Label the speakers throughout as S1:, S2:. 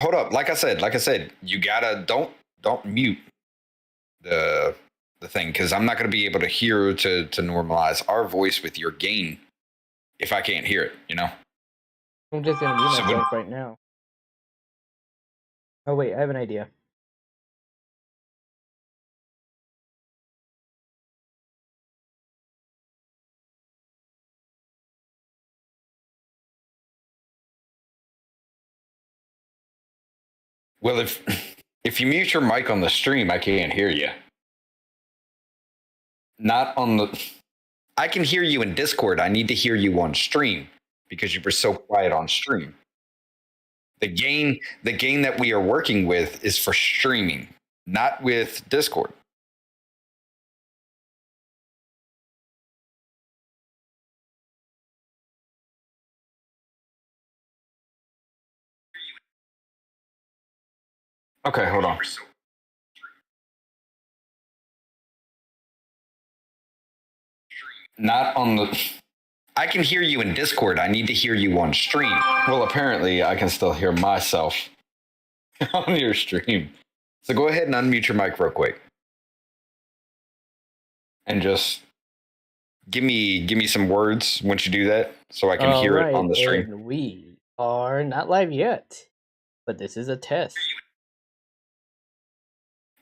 S1: Hold up. Like I said, you gotta don't mute the the thing because I'm not gonna be able to hear to normalize our voice with your gain if I can't hear it. You know.
S2: I'm just gonna mute
S1: So when,
S2: myself right now. Oh wait, I have an idea.
S1: well, if you mute your mic on the stream, I can't hear you. Not on the. I can hear you in Discord. I need to hear you on stream because you were so quiet on stream. The gain that we are working with is for streaming, not with Discord. Okay, hold on. Not on the. I can hear you in Discord. I need to hear you on stream. Well, apparently, I can still hear myself on your stream. So go ahead and unmute your mic real quick, and just give me some words once you do that, so I can
S2: All
S1: hear it
S2: right,
S1: on the stream.
S2: and we are not live yet, but this is a test.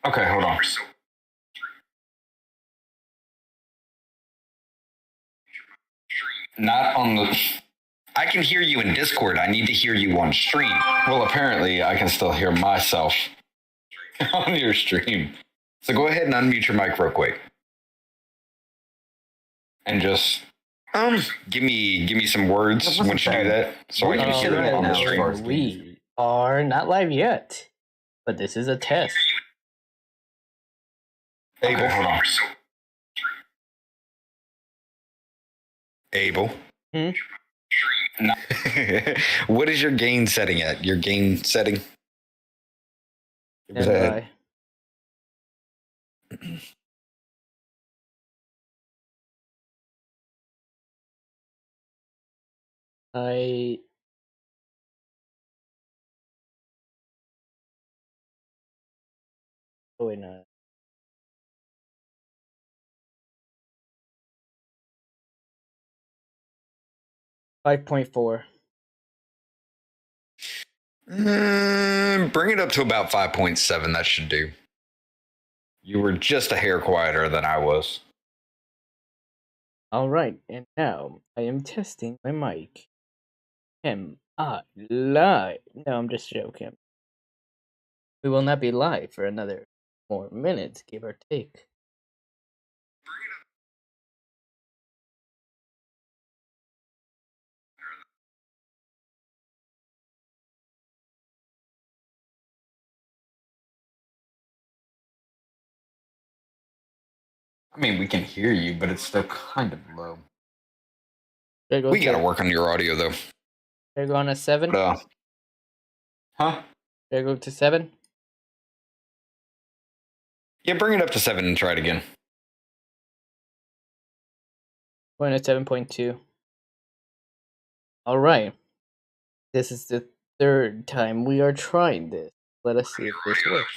S1: Okay, hold on. Not on the. I can hear you in Discord. I need to hear you on stream. Well, apparently, I can still hear myself on your stream. So go ahead and unmute your mic real quick, and just give me some words once you do that, so I can
S2: All
S1: hear it on the
S2: right,
S1: stream.
S2: and we are not live yet, but this is a test.
S1: Abel, hold on. Abel.
S2: Hmm?
S1: What is your gain setting at? Your gain setting?
S2: Stand by. I oh wait no. $5.4.
S1: Bring it up to about 5.7. That should do. You were just a hair quieter than I was.
S2: All right, and now I am testing my mic. Am I live? No, I'm just joking. We will not be live for another 4 minutes, give or take.
S1: I mean, we can hear you, but it's still kind of low.
S2: Should I
S1: We got to work on your audio, though.
S2: Should I go on a 7?
S1: Huh?
S2: Should I go to 7?
S1: Yeah, bring it up to 7 and try it again.
S2: Going at 7.2. All right. This is the third time we are trying this. Let us see if this works.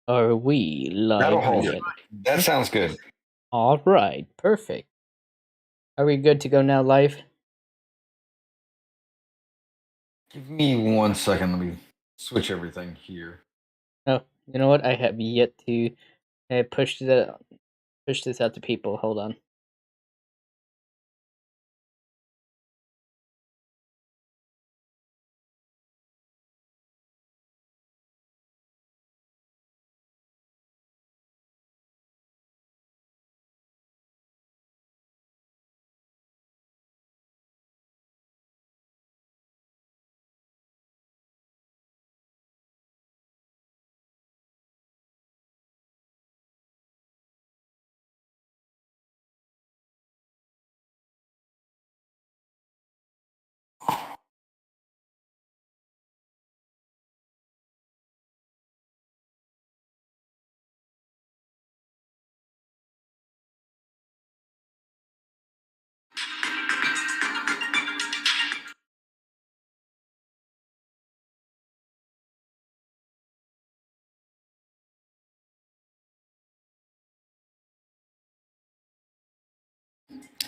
S2: Are we
S1: That'll
S2: live
S1: hold.
S2: yet?
S1: That sounds good.
S2: All right, perfect. Are we good to go now live?
S1: Give me 1 second. Let me switch everything here.
S2: Oh, you know what? I have yet to push this out to people. Hold on.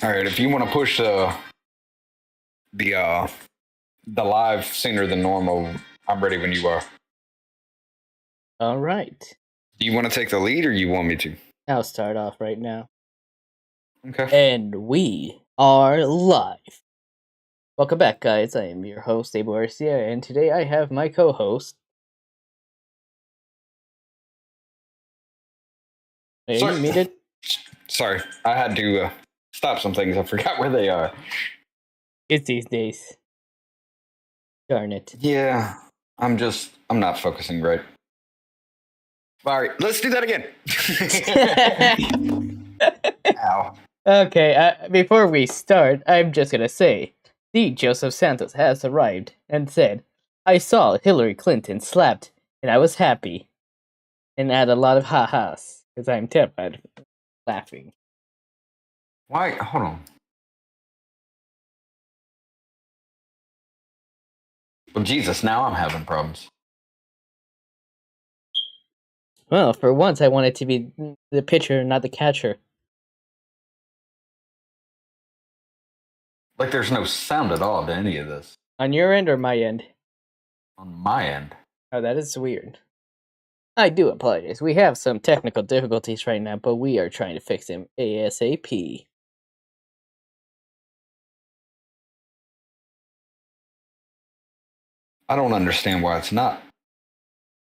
S1: All right, if you want to push the live sooner than normal, I'm ready when you are.
S2: All right.
S1: Do you want to take the lead, or you want me to?
S2: I'll start off right now.
S1: Okay.
S2: And we are live. Welcome back, guys. I am your host, Steele Dossier, and today I have my co-host. Are you muted?
S1: Sorry, I had to stop some things. I forgot where they are.
S2: It's these days. Darn it.
S1: Yeah, I'm not focusing right. All right, let's do that again. Ow.
S2: Okay, before we start, I'm just gonna say, the Joseph Santos has arrived and said, I saw Hillary Clinton slapped, and I was happy. And add a lot of ha-has, because I'm terrified of laughing.
S1: Why? Hold on. Well, Jesus, now I'm having problems.
S2: Well, for once, I want it to be the pitcher, not the catcher.
S1: Like, there's no sound at all to any of this.
S2: On your end or my end?
S1: On my end.
S2: Oh, that is weird. I do apologize. We have some technical difficulties right now, but we are trying to fix them ASAP.
S1: I don't understand why it's not.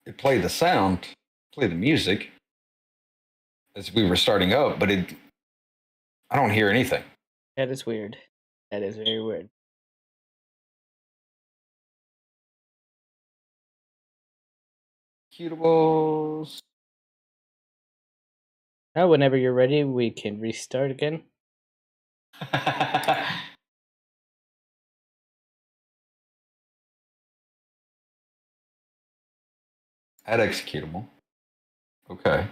S1: It played the sound, played the music as we were starting up, but I don't hear anything.
S2: That is weird. That is very weird.
S1: Cutables.
S2: Now, whenever you're ready, we can restart again.
S1: Add executable. Okay.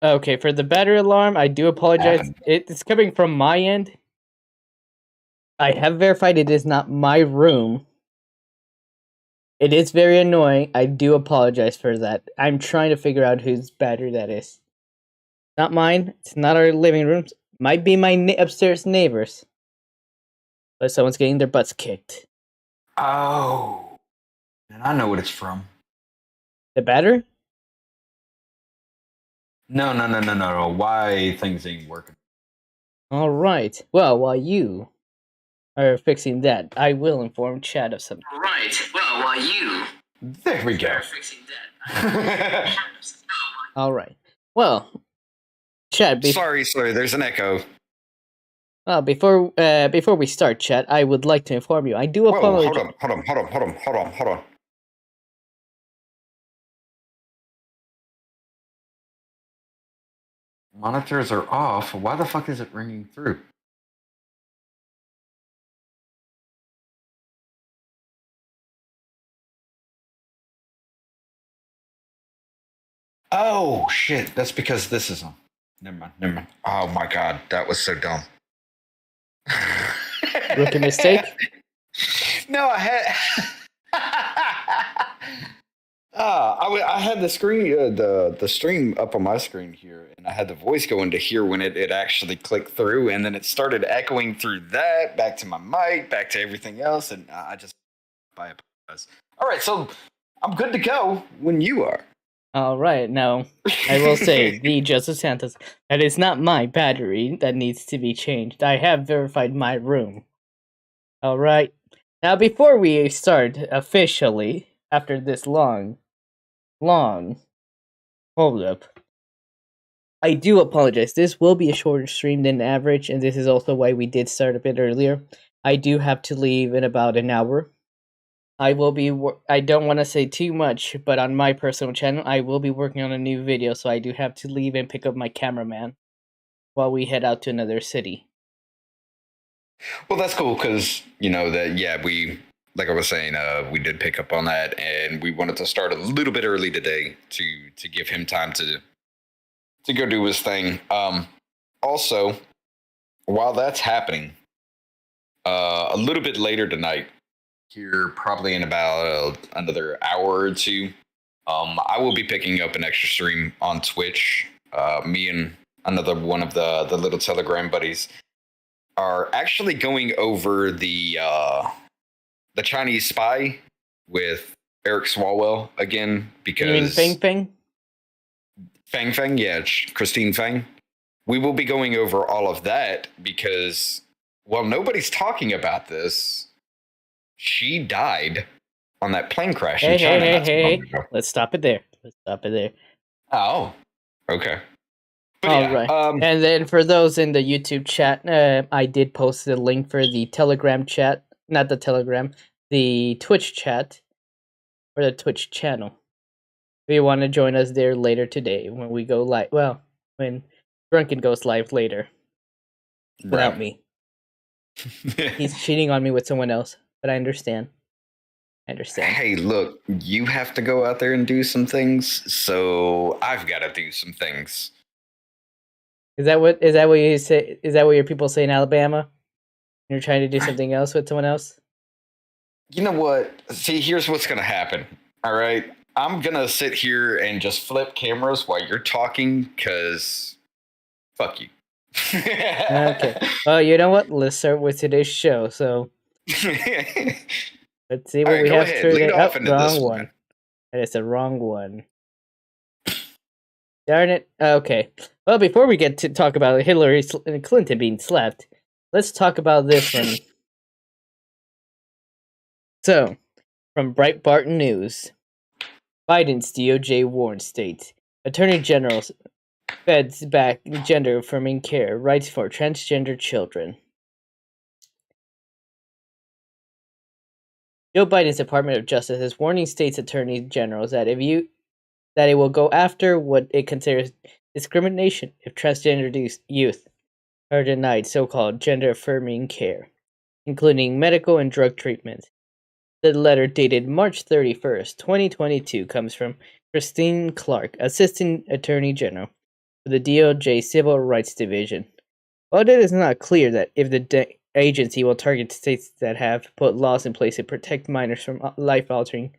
S2: Okay, for the battery alarm, I do apologize. It's coming from my end. I have verified it is not my room. It is very annoying. I do apologize for that. I'm trying to figure out whose battery that is. Not mine. It's not our living room. Might be my upstairs neighbors. But someone's getting their butts kicked.
S1: Oh. And I know what it's from.
S2: The battery?
S1: No. Why things ain't working.
S2: Alright. Well, while you are fixing that, I will inform chat of something.
S1: Right. Well, while you... There we go. Fixing that.
S2: Alright. Well, chat...
S1: Sorry, there's an echo.
S2: Well, before we start, chat, I would like to inform you. I do apologize.
S1: Hold on. Monitors are off. Why the fuck is it ringing through? Oh, shit. That's because this is on. Never mind. Oh, my God. That was so dumb.
S2: Rookie mistake?
S1: No, I had... I had the screen, the stream up on my screen here, and I had the voice going to hear when it actually clicked through, and then it started echoing through that, back to my mic, back to everything else, and I apologize. All right, so I'm good to go when you are.
S2: All right, now I will say the Joseph Santos, that is not my battery that needs to be changed. I have verified my room. All right, now before we start officially, after this long hold up, I do apologize. This will be a shorter stream than average, and this is also why we did start a bit earlier. I do have to leave in about an hour. I don't want to say too much, but on my personal channel, I will be working on a new video, so I do have to leave and pick up my cameraman while we head out to another city.
S1: Well, that's cool, because, we, like I was saying, we did pick up on that, and we wanted to start a little bit early today to give him time to go do his thing. Also, while that's happening, a little bit later tonight, here probably in about another hour or two, I will be picking up an extra stream on Twitch. Me and another one of the little Telegram buddies are actually going over the Chinese Spy with Eric Swalwell again because
S2: You mean Feng Feng?
S1: Fang, yeah, Christine Fang. We will be going over all of that because, well, nobody's talking about this. She died on that plane crash in China.
S2: Hey. Let's stop it there.
S1: Oh, okay. But
S2: All
S1: yeah,
S2: right. And then for those in the YouTube chat, I did post the link for the Telegram chat. Not the Telegram, the Twitch chat. Or the Twitch channel. If you want to join us there later today when we go live. Well, when Drunken goes live later. Without me. He's cheating on me with someone else. But I understand.
S1: Hey, look, you have to go out there and do some things, so I've got to do some things.
S2: Is that what you say? Is that what your people say in Alabama? You're trying to do something else with someone else?
S1: You know what? See, here's what's going to happen. All right. I'm going to sit here and just flip cameras while you're talking because fuck you.
S2: Okay. Well, you know what? Let's start with today's show. So let's see what we have today. Wrong one. That is the wrong one. Darn it. Okay. Well, before we get to talk about Hillary Clinton being slapped, let's talk about this one. So, from Breitbart News, Biden's DOJ warns states, Attorney General's feds back gender affirming care, rights for transgender children. Joe Biden's Department of Justice is warning states' attorney generals that it will go after what it considers discrimination if transgender youth are denied so-called gender affirming care, including medical and drug treatment. The letter dated March 31st, 2022 comes from Christine Clark, Assistant Attorney General for the DOJ Civil Rights Division. While it is not clear that if the agency will target states that have put laws in place to protect minors from life-altering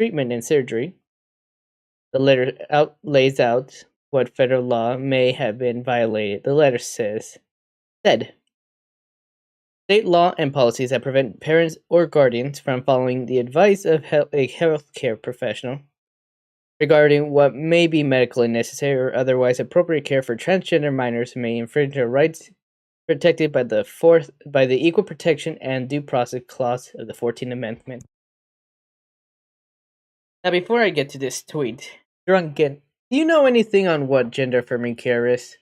S2: treatment and surgery, the letter lays out what federal law may have been violated. The letter said, state law and policies that prevent parents or guardians from following the advice of a healthcare professional regarding what may be medically necessary or otherwise appropriate care for transgender minors may infringe their rights protected by the Equal Protection and Due Process Clause of the 14th Amendment. Now, before I get to this tweet, Drunken, do you know anything on what gender affirming care is?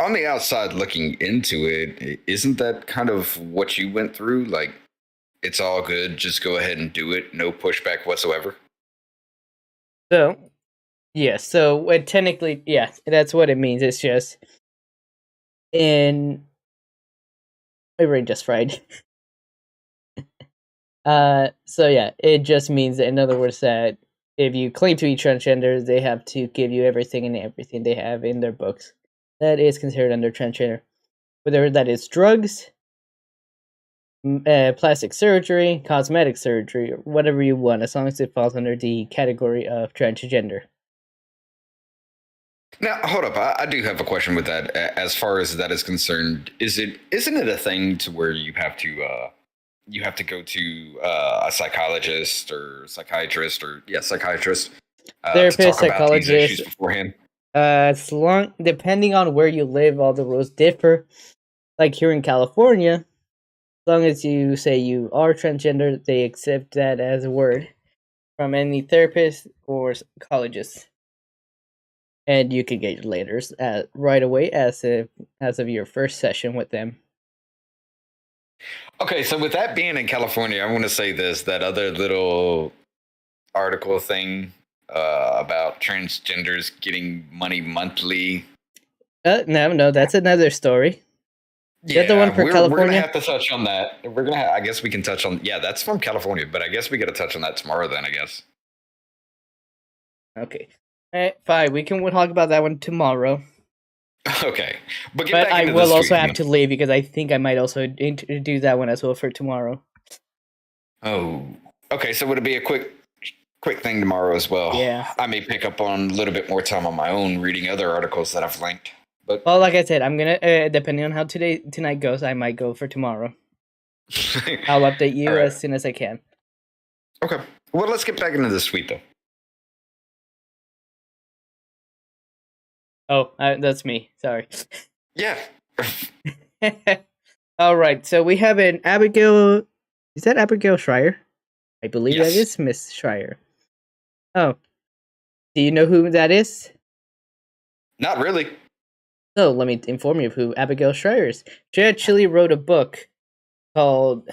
S1: On the outside looking into it, isn't that kind of what you went through? Like, it's all good, just go ahead and do it, no pushback whatsoever?
S2: So, yes, technically, yeah, that's what it means. It's just, my brain just fried. So yeah, it just means that, in other words, that if you claim to be transgender, they have to give you everything they have in their books that is considered under transgender, whether that is drugs, plastic surgery, cosmetic surgery, or whatever you want, as long as it falls under the category of transgender.
S1: Now, hold up. I do have a question with that. As far as that is concerned, isn't it a thing to where you have to go to a psychologist or psychiatrist or psychiatrist,
S2: therapist, psychologist
S1: beforehand?
S2: Depending on where you live, all the rules differ. Like here in California, as long as you say you are transgender, they accept that as a word from any therapist or psychologist, and you can get your letters right away as of your first session with them.
S1: Okay, so with that being in California, I want to say that other little article thing about transgenders getting money monthly.
S2: No, that's another story.
S1: Yeah,
S2: the one for California?
S1: We're gonna have to touch on that. I guess we can touch on. Yeah, that's from California, but I guess we got to touch on that tomorrow. Then I guess.
S2: Okay, all right, fine. We'll talk about that one tomorrow.
S1: Okay, but
S2: I will also have to leave because I think I might also do that one as well for tomorrow.
S1: Oh, okay. So would it be a quick thing tomorrow as well?
S2: Yeah.
S1: I may pick up on a little bit more time on my own reading other articles that I've linked. But
S2: Well, like I said, I'm gonna depending on how tonight goes, I might go for tomorrow. I'll update you
S1: All right.
S2: as soon as I can.
S1: Okay. Well, let's get back into this tweet though.
S2: Oh, that's me. Sorry.
S1: Yeah.
S2: All right. So we have an Abigail. Is that Abigail Schreier? I believe that
S1: Yes.
S2: is Miss Schreier. Oh, do you know who that is?
S1: Not really.
S2: So let me inform you of who Abigail Schreier is. She actually wrote a book called.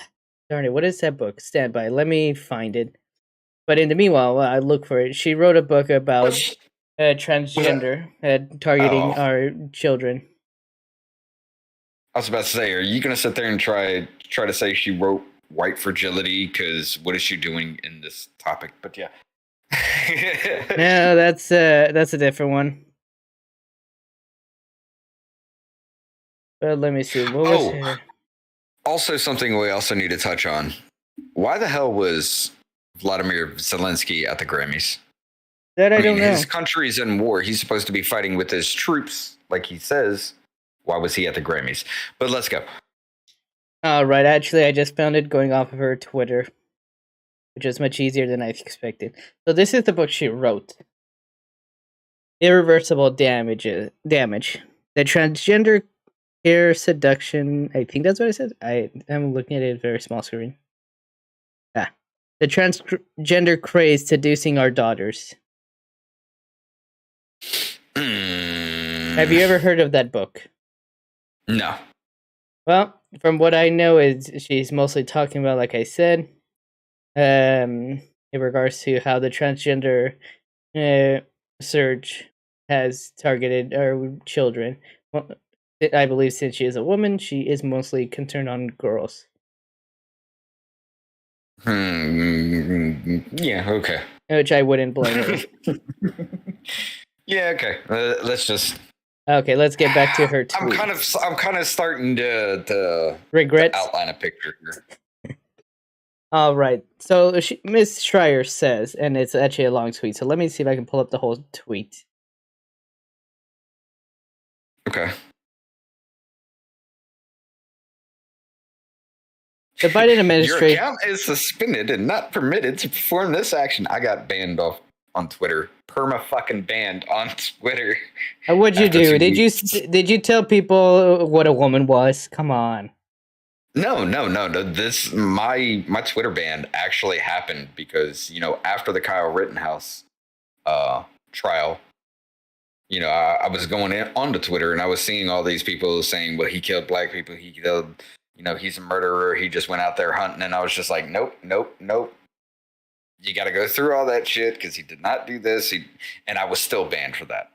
S2: Darn it! What is that book? Stand by. Let me find it. But in the meanwhile, while I look for it, she wrote a book about
S1: What's
S2: transgender targeting
S1: Oh.
S2: our children.
S1: I was about to say, are you going to sit there and try to say she wrote white fragility? Because what is she doing in this topic? But yeah.
S2: No, that's a different one. But let me see. What was her?
S1: Also, something we also need to touch on. Why the hell was Vladimir Zelensky at the Grammys?
S2: That I don't know.
S1: His country's in war. He's supposed to be fighting with his troops, like he says. Why was he at the Grammys? But let's go.
S2: All right. Actually, I just found it going off of her Twitter, which is much easier than I expected. So this is the book she wrote. Irreversible damage. The transgender care seduction. I think that's what I said. I'm looking at it a very small screen. Ah, the transgender craze seducing our daughters. Have you ever heard of that book?
S1: No.
S2: Well, from what I know, is she's mostly talking about, like I said, in regards to how the transgender surge has targeted our children. Well, I believe since she is a woman, she is mostly concerned on girls.
S1: Yeah. Okay.
S2: Which I wouldn't blame her.
S1: Yeah. Okay. Let's just.
S2: Okay, let's get back to her tweet.
S1: I'm kind of starting to
S2: Regrets?
S1: outline a picture here.
S2: All right. So Miss Schreier says, and it's actually a long tweet. So let me see if I can pull up the whole tweet.
S1: Okay.
S2: The Biden administration.
S1: Your account is suspended and not permitted to perform this action. I got banned off on Twitter. Perma fucking banned on Twitter.
S2: What'd you do? Did you tell people what a woman was? Come on.
S1: No. This my Twitter ban actually happened because after the Kyle Rittenhouse trial, I was going onto Twitter and I was seeing all these people saying, well, he killed black people, he killed, he's a murderer, he just went out there hunting, and I was just like, nope. You got to go through all that shit because he did not do this. And I was still banned for that.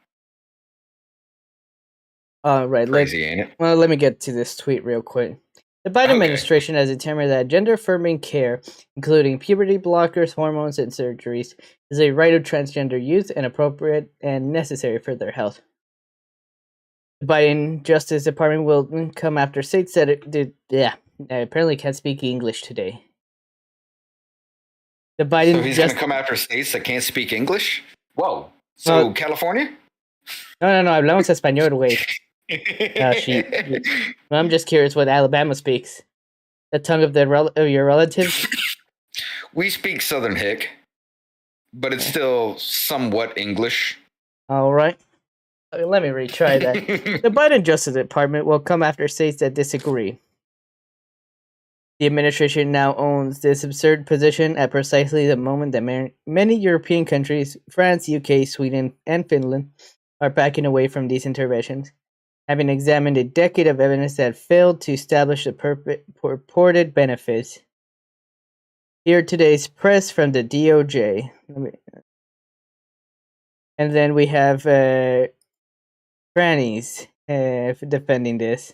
S2: All right.
S1: Crazy, ain't it?
S2: Well, let me get to this tweet real quick. The Biden administration has determined that gender-affirming care, including puberty blockers, hormones, and surgeries, is a right of transgender youth and appropriate and necessary for their health. The Biden Justice Department will come after states that I apparently can't speak English today. The Biden.
S1: So he's going to come after states that can't speak English? Whoa. So California?
S2: No, hablamos español, güey. I'm just curious what Alabama speaks. The tongue of your relatives?
S1: We speak Southern Hick, but it's still somewhat English.
S2: All right. Let me retry that. The Biden Justice Department will come after states that disagree. The administration now owns this absurd position at precisely the moment that many European countries, France, UK, Sweden, and Finland, are backing away from these interventions, having examined a decade of evidence that failed to establish the purported benefits. Here today's press from the DOJ. And then we have Franny's defending this.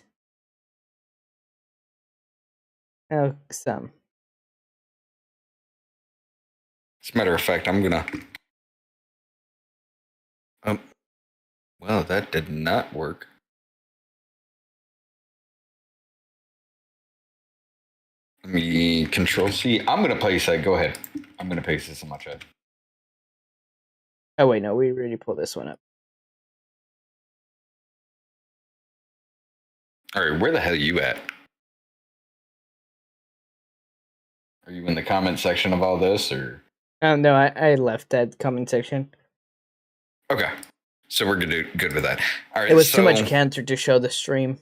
S2: Oh, some.
S1: As a matter of fact, I'm gonna. Well, that did not work. Let me Control C. I'm gonna place that. Go ahead. I'm gonna paste this in my chat.
S2: Oh wait, no, we already pulled this one up.
S1: All right, where the hell are you at? Are you in the comment section of all this, or?
S2: Oh no, I left that comment section.
S1: Okay, so we're good with that. All right,
S2: It was too much cancer to show the stream.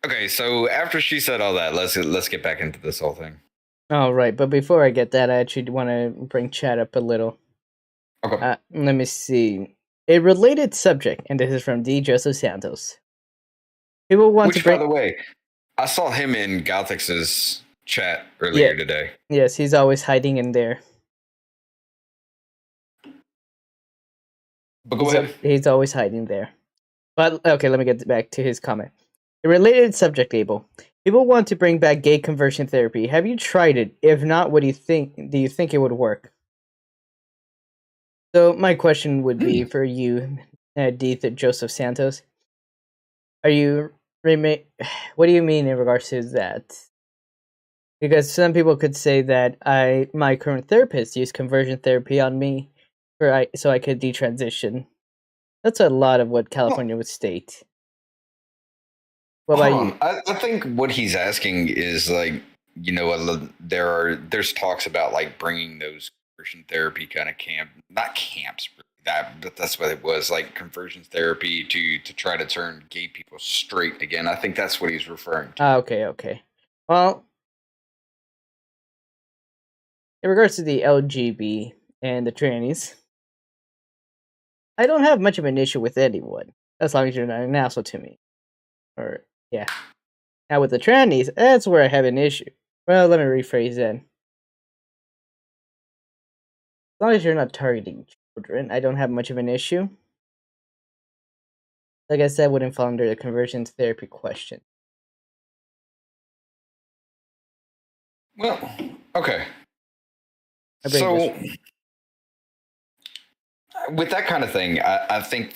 S1: Okay, so after she said all that, let's get back into this whole thing.
S2: All right, but before I get that, I actually want to bring chat up a little.
S1: Okay.
S2: Let me see. A related subject, and this is from D. Joseph Santos. People want to bring.
S1: By the way, I saw him in Gothix's chat earlier today.
S2: Yes, he's always hiding in there.
S1: But go ahead.
S2: He's always hiding there. But okay, let me get back to his comment. A related subject, Abel. People want to bring back gay conversion therapy. Have you tried it? If not, what do you think? Do you think it would work? So my question would be for you, Deeth Joseph Santos. What do you mean in regards to that? Because some people could say that my current therapist used conversion therapy on me so I could detransition. That's a lot of what California would state. What about you?
S1: I think what he's asking is like, there's talks about like bringing those conversion therapy kind of not camps, but that's what it was, like conversion therapy to try to turn gay people straight again. I think that's what he's referring to.
S2: Okay. Well, in regards to the LGB and the trannies, I don't have much of an issue with anyone, as long as you're not an asshole to me. Yeah. Now with the trannies, that's where I have an issue. Well, let me rephrase that. As long as you're not targeting children, I don't have much of an issue. Like I said, wouldn't fall under the conversion therapy question.
S1: Well, okay. So with that kind of thing, I think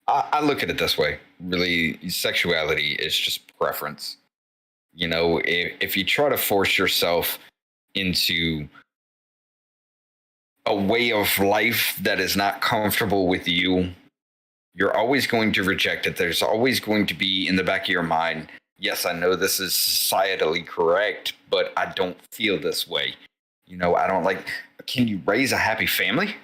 S1: I look at it this way. Really, sexuality is just preference. If you try to force yourself into a way of life that is not comfortable with you, you're always going to reject it. There's always going to be in the back of your mind, yes, I know this is societally correct, but I don't feel this way. I don't like, can you raise a happy family?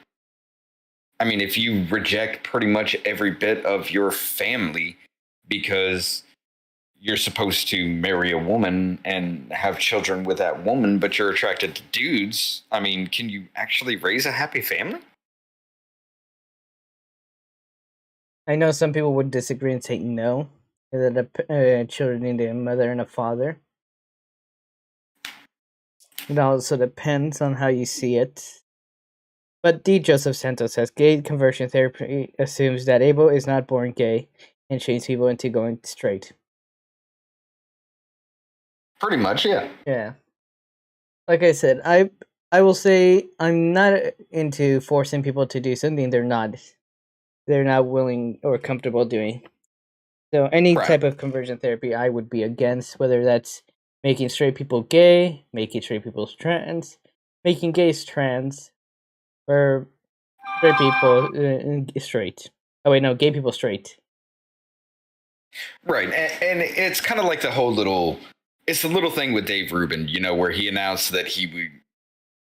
S1: I mean, if you reject pretty much every bit of your family because you're supposed to marry a woman and have children with that woman, but you're attracted to dudes, I mean, can you actually raise a happy family?
S2: I know some people would disagree and say no, that children need a mother and a father. It also depends on how you see it. But D. Joseph Santos says gay conversion therapy assumes that Abel is not born gay and shames people into going straight.
S1: Pretty much, yeah.
S2: Yeah. Like I said, I will say I'm not into forcing people to do something they're not willing or comfortable doing. So any type of conversion therapy I would be against, whether that's making straight people gay, making straight people trans, making gays trans, or straight people straight. Oh wait, no, gay people straight.
S1: Right, and it's kind of like the whole it's the little thing with Dave Rubin, where he announced that he was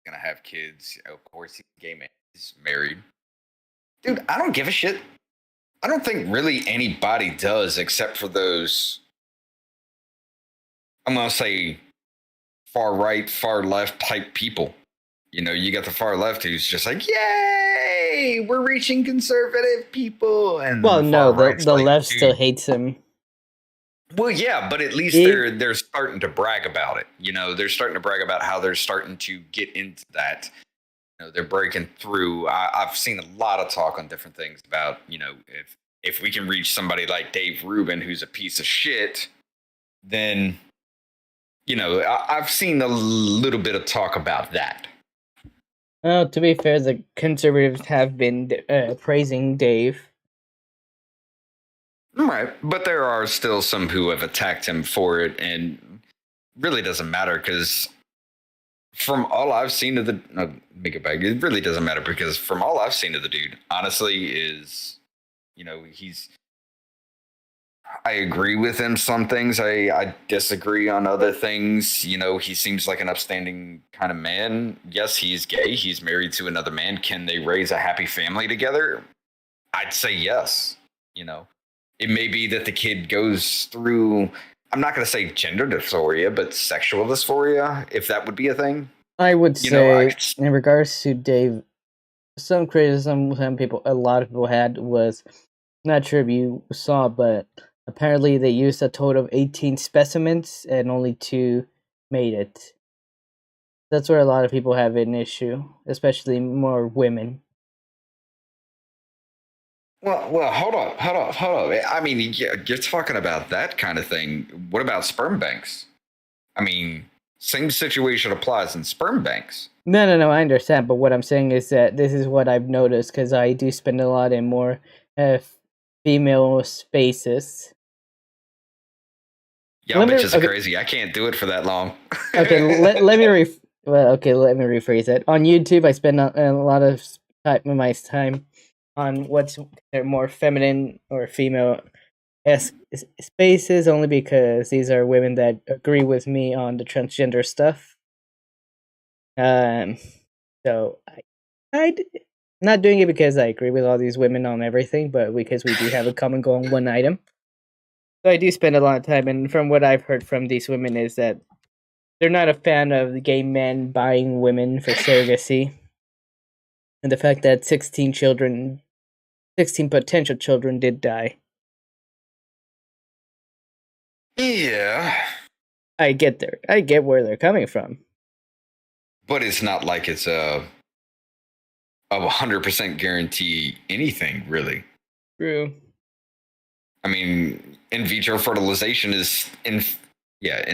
S1: gonna have kids. Of course, he's a gay man. He's married. Dude, I don't give a shit. I don't think really anybody does, except for those, I'm gonna say, far right, far left type people. You got the far left who's just like, yay, we're reaching conservative people. And
S2: well, no, the left still hates him.
S1: Well, yeah, but at least they're starting to brag about it. They're starting to brag about how they're starting to get into that. They're breaking through. I've seen a lot of talk on different things about, if we can reach somebody like Dave Rubin, who's a piece of shit, then, I've seen a little bit of talk about that.
S2: Well, to be fair, the conservatives have been praising Dave.
S1: Right. But there are still some who have attacked him for it, and really doesn't matter because from all I've seen of the make it back, it really doesn't matter because from all I've seen of the dude, honestly, is he's I agree with him some things. I disagree on other things. He seems like an upstanding kind of man. Yes, he's gay. He's married to another man. Can they raise a happy family together? I'd say yes. It may be that the kid goes through, I'm not going to say gender dysphoria, but sexual dysphoria, if that would be a thing.
S2: I would say, in regards to Dave, some criticism a lot of people had was, not sure if you saw, but apparently they used a total of 18 specimens and only 2 made it. That's where a lot of people have an issue, especially more women.
S1: Well, hold on. I mean, you're talking about that kind of thing. What about sperm banks? I mean, same situation applies in sperm banks.
S2: No, I understand, but what I'm saying is that this is what I've noticed, because I do spend a lot in more female spaces.
S1: Yeah, bitches are crazy. I can't do it for that long.
S2: Okay, let me rephrase it. On YouTube, I spend a lot of my time on what's more feminine or female spaces, only because these are women that agree with me on the transgender stuff. So I'm not doing it because I agree with all these women on everything, but because we do have a common goal on one item. So I do spend a lot of time, and from what I've heard from these women is that they're not a fan of the gay men buying women for surrogacy, and the fact that 16 potential children did die.
S1: Yeah.
S2: I get where they're coming from.
S1: But it's not like it's a 100% guarantee anything, really.
S2: True.
S1: I mean, in vitro fertilization is in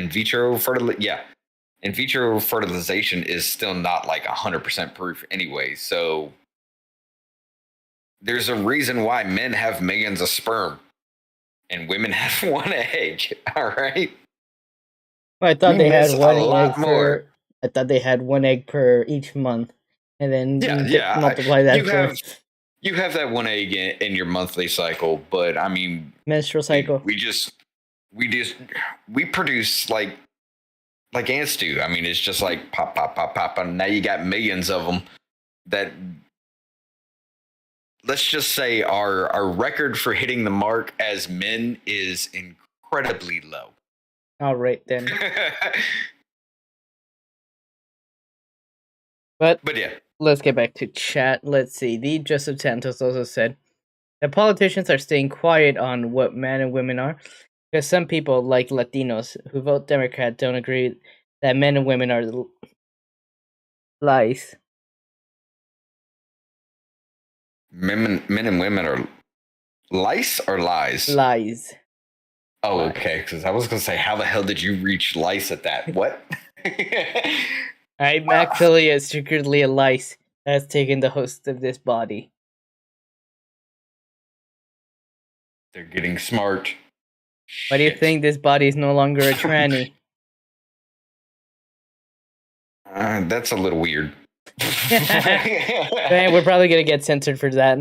S1: vitro fertilization is still not like 100% proof anyway. So there's a reason why men have millions of sperm and women have 1 egg. All right.
S2: Well, I thought they had 1 egg more. I thought they had 1 egg per each month, and then multiply that.
S1: You have that 1 egg in your monthly cycle, but I mean
S2: menstrual cycle.
S1: We produce like ants do. I mean, it's just like pop, pop, pop, pop, and now you got millions of them. That, let's just say our record for hitting the mark as men is incredibly low.
S2: All right then. But yeah, let's get back to chat. Let's see. The Joseph Santos also said that politicians are staying quiet on what men and women are, because some people, like Latinos who vote Democrat, don't agree that men and women are lies.
S1: Men and women are lice or lies?
S2: Lies.
S1: Oh, okay. Because I was going to say, how the hell did you reach lice at that? What?
S2: I'm actually secretly a lice that's taken the host of this body.
S1: They're getting smart.
S2: Why do you think this body is no longer a tranny?
S1: That's a little weird.
S2: Man, we're probably going to get censored for that.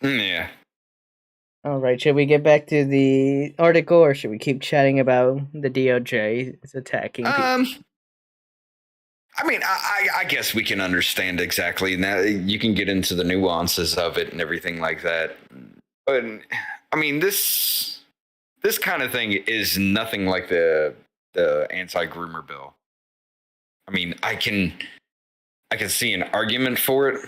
S1: Yeah.
S2: All right, should we get back to the article, or should we keep chatting about the DOJ is attacking people?
S1: I mean, I guess we can understand exactly. Now you can get into the nuances of it and everything like that. But I mean, this kind of thing is nothing like the anti-groomer bill. I mean, I can see an argument for it,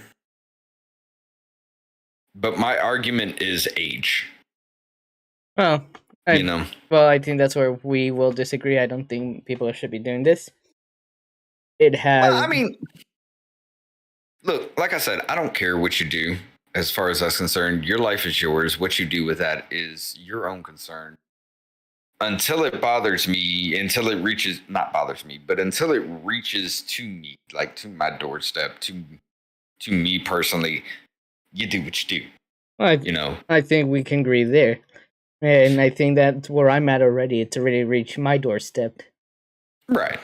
S1: but my argument is age.
S2: Well, I think that's where we will disagree. I don't think people should be doing this. It has.
S1: Well, I mean, look, like I said, I don't care what you do. As far as that's concerned, your life is yours. What you do with that is your own concern. Until it bothers me, until it reaches to me, like to my doorstep, to me personally, you do what you do.
S2: Well, I think we can agree there. And I think that's where I'm at already. It's already reached my doorstep.
S1: Right.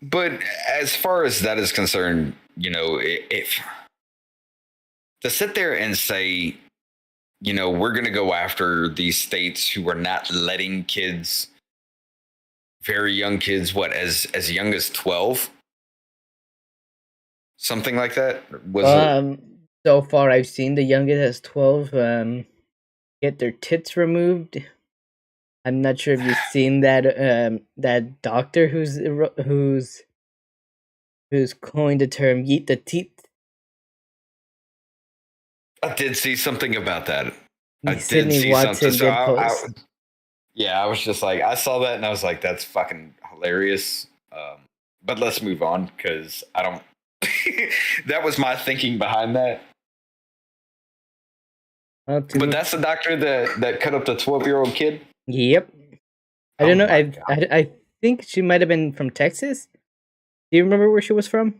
S1: But as far as that is concerned, if to sit there and say, we're going to go after these states who are not letting kids, very young kids, as young as 12, something like that.
S2: So far I've seen the youngest as 12 get their tits removed. I'm not sure if you've seen that doctor who's coined the term "yeet the teeth."
S1: I did see something about that.
S2: Sydney Watson did post.
S1: I was just like, I saw that and I was like, that's fucking hilarious. But let's move on because I don't. That was my thinking behind that. But that's the doctor that cut up the 12-year-old kid.
S2: Yep. I don't know. I think she might have been from Texas. Do you remember where she was from?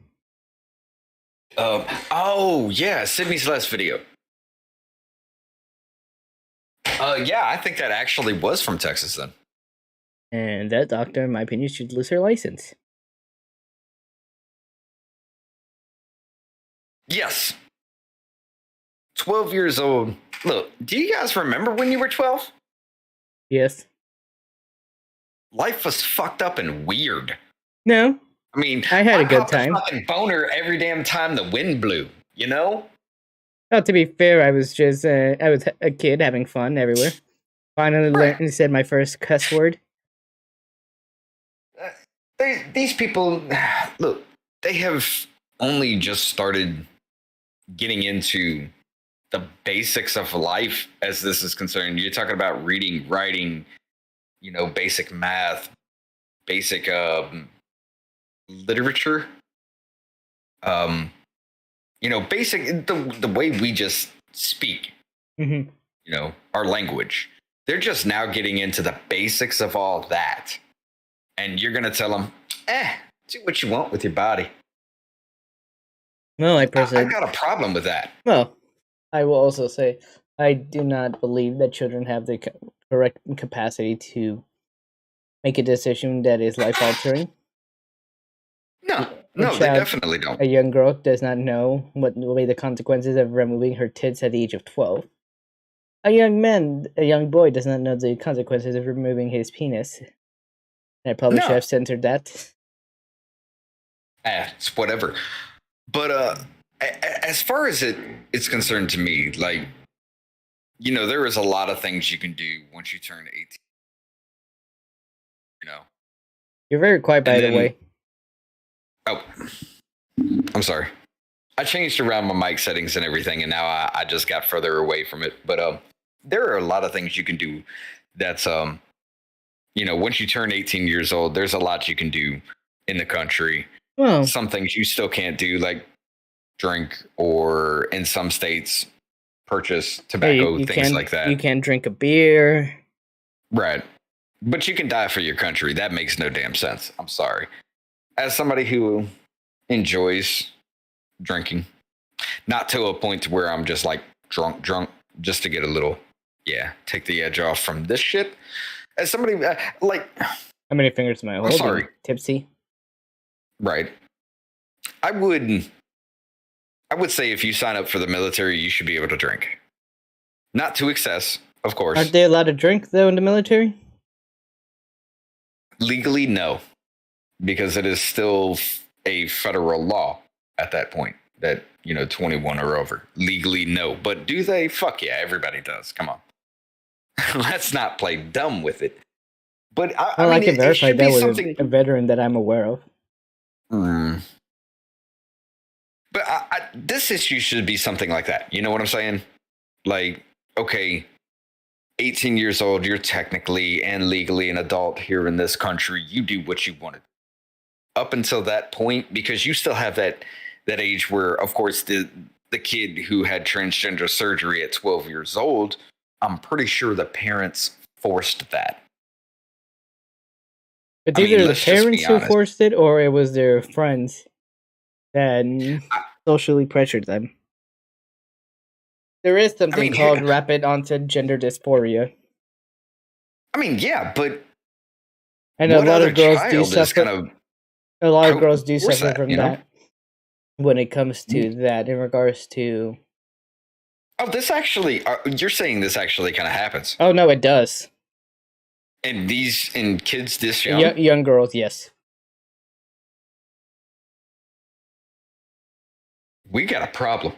S1: Oh yeah, Sydney's last video. Yeah, I think that actually was from Texas then.
S2: And that doctor, in my opinion, should lose her license.
S1: Yes. 12 years old. Look, do you guys remember when you were 12?
S2: Yes.
S1: Life was fucked up and weird.
S2: No.
S1: I mean,
S2: I had a good time.
S1: A fucking boner every damn time the wind blew,
S2: Well, to be fair, I was just I was a kid having fun everywhere. Finally learned and said my first cuss word.
S1: These people, look, they have only just started getting into the basics of life as this is concerned. You're talking about reading, writing, basic math, basic literature, basic the way we just speak, our language. They're just now getting into the basics of all that. And you're going to tell them, do what you want with your body.
S2: Well, I personally...
S1: I've got a problem with that.
S2: Well, I will also say, I do not believe that children have the correct capacity to make a decision that is life-altering.
S1: No, they definitely don't.
S2: A young girl does not know what will be the consequences of removing her tits at the age of 12. A young boy does not know the consequences of removing his penis. I probably should have censored that.
S1: It's whatever. But as far as it's concerned to me, like, there is a lot of things you can do once you turn 18.
S2: You're very quiet, by the way.
S1: Oh, I'm sorry. I changed around my mic settings and everything, and now I just got further away from it. But there are a lot of things you can do that's, once you turn 18 years old, there's a lot you can do in the country.
S2: Well,
S1: some things you still can't do, like drink or in some states purchase tobacco, things like that.
S2: You can't drink a beer.
S1: Right. But you can die for your country. That makes no damn sense. I'm sorry. As somebody who enjoys drinking, not to a point where I'm just like drunk, just to get a little, take the edge off from this shit. As somebody like,
S2: how many fingers am I holding?
S1: Sorry.
S2: Tipsy.
S1: Right. I would say if you sign up for the military, you should be able to drink. Not to excess, of course.
S2: Aren't they allowed to drink, though, in the military?
S1: Legally, no. Because it is still a federal law at that point that, 21 or over. Legally, no. But do they? Fuck yeah, everybody does. Come on. Let's not play dumb with it. But I
S2: can verify that with a veteran that I'm aware of.
S1: But this issue should be something like that. You know what I'm saying? Like, okay, 18 years old, you're technically and legally an adult here in this country. You do what you want to do. Up until that point, because you still have that age where, of course, the kid who had transgender surgery at 12 years old, I'm pretty sure the parents forced that.
S2: It's either the parents who forced it or it was their friends that socially pressured them. There is something called rapid onset gender dysphoria.
S1: I mean, yeah, but
S2: And a
S1: what
S2: lot
S1: other
S2: of girls do
S1: child is
S2: suffer.
S1: going to
S2: A lot of
S1: cope
S2: girls do
S1: force
S2: suffer
S1: that,
S2: from
S1: you know?
S2: that when it comes to that in regards to.
S1: Oh, this actually, you're saying this actually kind of happens.
S2: Oh no, it does.
S1: And in kids this young?
S2: Young girls, yes.
S1: We got a problem.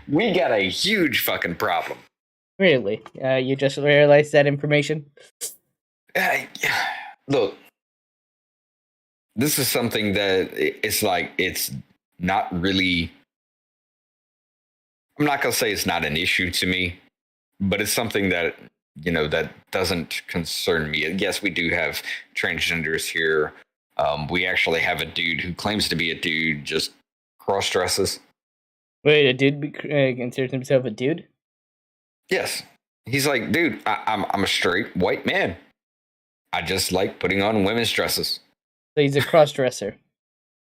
S1: We got a huge fucking problem.
S2: Really? You just realized that information?
S1: Look, this is something that it's like, it's not really, I'm not going to say it's not an issue to me, but it's something that, that doesn't concern me. Yes, we do have transgenders here. We actually have a dude who claims to be a dude, just cross dresses.
S2: Wait, a dude considers himself a dude?
S1: Yes. He's like, dude, I'm a straight white man. I just like putting on women's dresses.
S2: So he's a cross-dresser.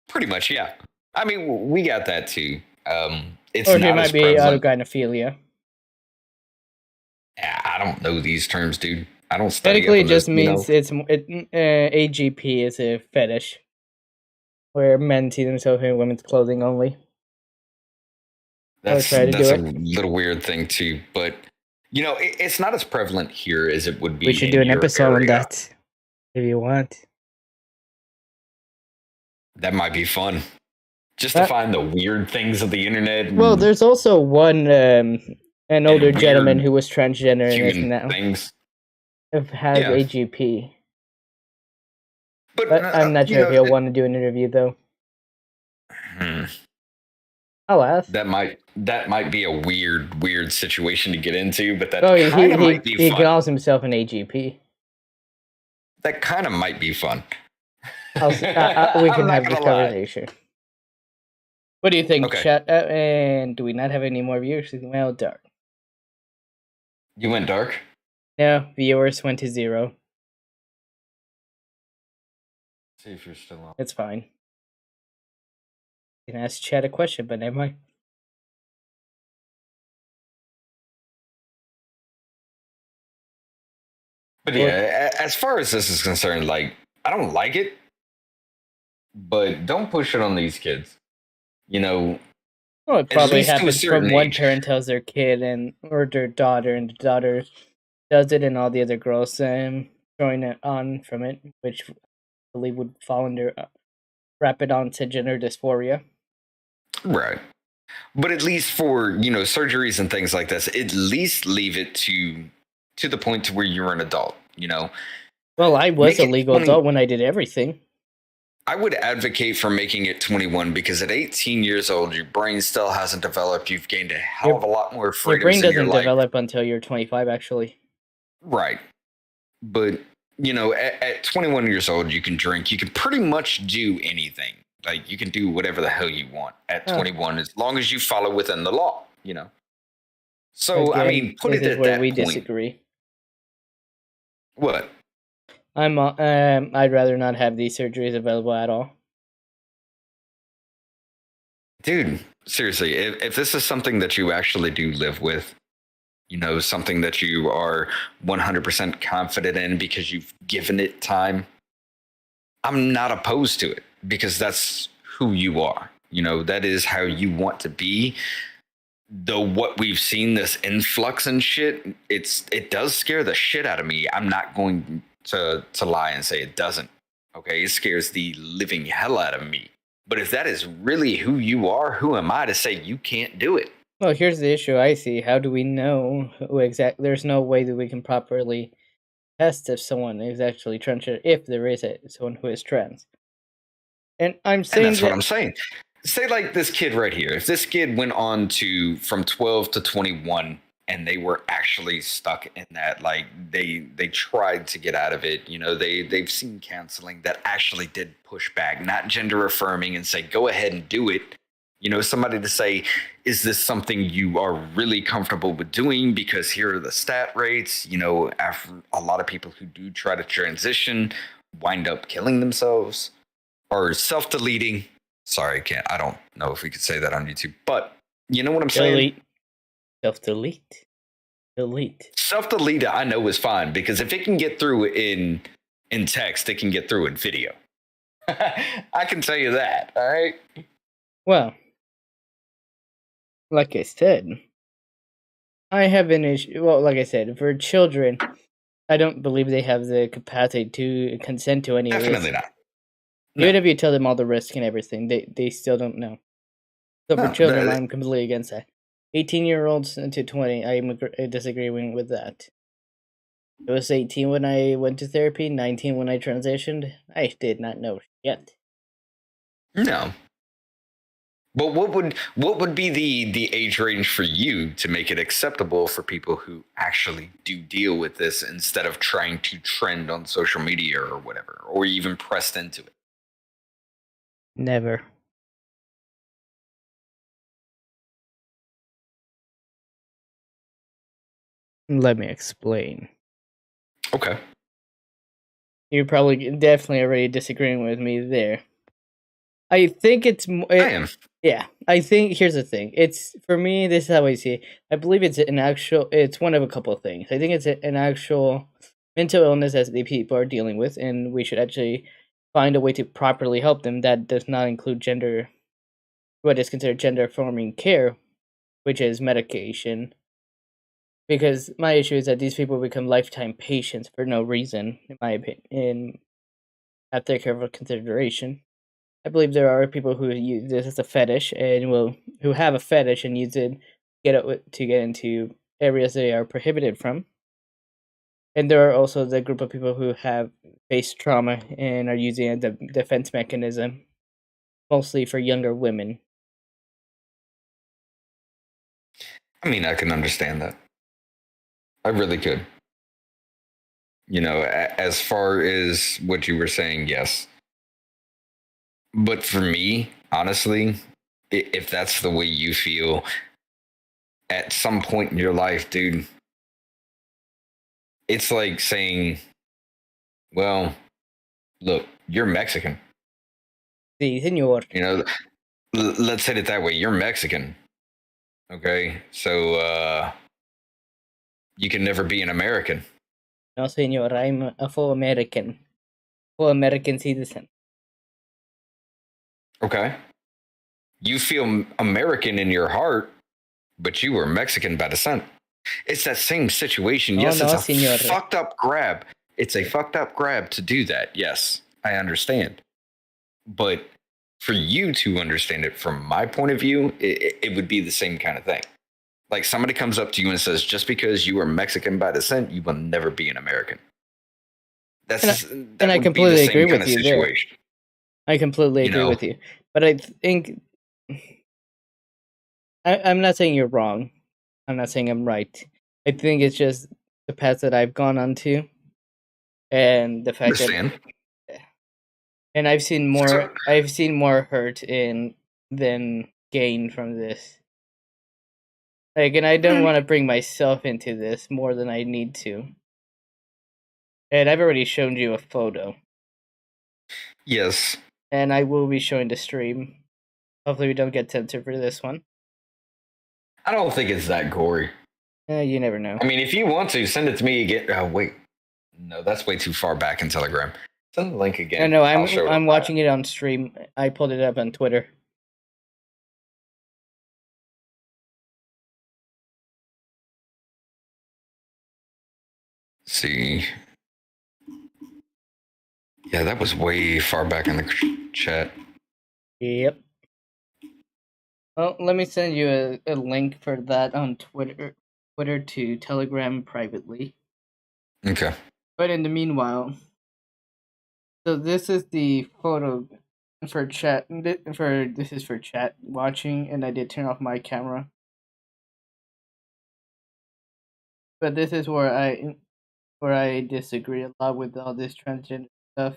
S1: Pretty much, yeah. I mean, we got that too. It's
S2: Or he
S1: not
S2: might
S1: as
S2: be
S1: prevalent.
S2: autogynephilia.
S1: I don't know these terms, dude. I don't study
S2: Technically,
S1: up
S2: it
S1: on
S2: just
S1: this.
S2: means AGP is a fetish, where men see themselves in women's clothing only.
S1: That's
S2: try to do
S1: a
S2: it.
S1: little weird thing too, but it's not as prevalent here as it would be.
S2: We should
S1: in
S2: do an
S1: your
S2: episode on
S1: area.
S2: that, if you want.
S1: That might be fun. Just to find the weird things of the internet.
S2: Well, there's also one an older gentleman who was transgender and is now
S1: things.
S2: has AGP.
S1: But
S2: I'm not sure if he'll want to do an interview though. I'll ask.
S1: That might be a weird situation to get into, but that
S2: kind
S1: of might be fun.
S2: He calls himself an AGP.
S1: That kind of might be fun.
S2: We can have this conversation. What do you think, chat? And do we not have any more viewers? Well, dark.
S1: You went dark?
S2: No, viewers went to 0.
S1: See if you're still on.
S2: It's fine. You can ask chat a question, but never mind.
S1: But yeah, as far as this is concerned, like, I don't like it, but don't push it on these kids. Well,
S2: it probably happens from one parent tells their kid or their daughter, and the daughter does it, and all the other girls throwing it on from it, which I believe would fall under rapid onset gender dysphoria.
S1: Right. But at least for, surgeries and things like this, at least leave it to the point to where you're an adult,
S2: Well, I was a legal adult when I did everything.
S1: I would advocate for making it 21 because at 18 years old, your brain still hasn't developed. You've gained a hell of a lot more freedoms in your life.
S2: Your brain doesn't develop until you're 25, actually.
S1: Right. But, at 21 years old, you can drink. You can pretty much do anything. Like, you can do whatever the hell you want at 21, as long as you follow within the law, So,
S2: again,
S1: I mean, put it at that point.
S2: We disagree.
S1: What?
S2: I'd rather not have these surgeries available at all.
S1: Dude, seriously, if this is something that you actually do live with, something that you are 100% confident in because you've given it time, I'm not opposed to it because that's who you are. That is how you want to be. Though what we've seen, this influx and shit, it does scare the shit out of me. I'm not going to lie and say it doesn't. Okay, it scares the living hell out of me. But if that is really who you are, who am I to say you can't do it?
S2: Well, here's the issue I see. How do we know who exactly? There's no way that we can properly test if someone is actually transgender, if there is someone who is trans. And I'm saying
S1: that's what I'm saying. Say like this kid right here. If this kid went on from 12 to 21 and they were actually stuck in that, like they tried to get out of it, they've seen counseling that actually did push back, not gender affirming and say, go ahead and do it. Somebody to say, is this something you are really comfortable with doing? Because here are the stat rates. After a lot of people who do try to transition wind up killing themselves or self-deleting. Sorry, I don't know if we could say that on YouTube, but you know what I'm saying?
S2: Self-delete. Delete.
S1: Self-delete, I know is fine because if it can get through in text, it can get through in video. I can tell you that. All right.
S2: Well, like I said, I have an issue. Well, like I said, for children, I don't believe they have the capacity to consent to any of this.
S1: Definitely not. No.
S2: Even if you tell them all the risk and everything, they still don't know. So for children, I'm completely against that. 18-year-olds to 20, I'm disagreeing with that. I was 18 when I went to therapy, 19 when I transitioned. I did not know yet.
S1: No. But what would be the age range for you to make it acceptable for people who actually do deal with this instead of trying to trend on social media or whatever, or even pressed into it?
S2: Never. Let me explain.
S1: Okay.
S2: You're probably definitely already disagreeing with me there. I think it's
S1: I am.
S2: Yeah, I think here's the thing. It's for me. This is how I see it. I believe it's an actual. It's one of a couple of things. I think it's an actual mental illness that the people are dealing with, and we should actually find a way to properly help them. That does not include what is considered gender affirming care, which is medication. Because my issue is that these people become lifetime patients for no reason, in my opinion, not take care of consideration. I believe there are people who use this as a fetish and who have a fetish and use it to get into areas they are prohibited from. And there are also the group of people who have faced trauma and are using it as a defense mechanism, mostly for younger women.
S1: I mean, I can understand that. I really could. As far as what you were saying, yes. But for me, honestly, if that's the way you feel at some point in your life, dude, it's like saying, well, look, you're Mexican.
S2: Sí, señor.
S1: Let's hit it that way. You're Mexican. Okay. So you can never be an American.
S2: No, señor, I'm a full American citizen.
S1: Okay. You feel American in your heart, but you were Mexican by descent. It's that same situation.
S2: Oh,
S1: Yes,
S2: no,
S1: it's a
S2: señor.
S1: fucked up grab. It's a fucked up grab to do that. Yes, I understand. But for you to understand it from my point of view, it would be the same kind of thing. Like somebody comes up to you and says, just because you are Mexican by descent, you will never be an American.
S2: And I completely agree with you there. I completely agree with you. But I think I'm not saying you're wrong. I'm not saying I'm right. I think it's just the path that I've gone onto, and the fact that, and I've seen more hurt than gain from this. Like, and I don't want to bring myself into this more than I need to. And I've already shown you a photo.
S1: Yes.
S2: And I will be showing the stream. Hopefully we don't get censored for this one.
S1: I don't think it's that gory.
S2: You never know.
S1: I mean, if you want to, send it to me again. Oh, wait. No, that's way too far back in Telegram. Send the link again.
S2: No, I'm watching it on stream. I pulled it up on Twitter.
S1: See. Yeah, that was way far back in the chat.
S2: Yep. Well, let me send you a link for that on Twitter to Telegram privately.
S1: Okay.
S2: But in the meanwhile, so this is the photo for chat. This is for chat watching, and I did turn off my camera. But this is where I disagree a lot with all this transgender stuff.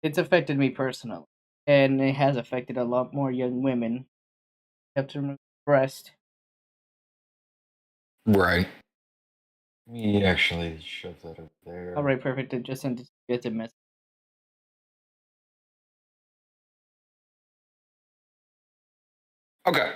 S2: It's affected me personally, and it has affected a lot more young women. Have to remove breast.
S1: Right. Let me actually shove that up there.
S2: All right, perfect. I just sent it as a message.
S1: Okay.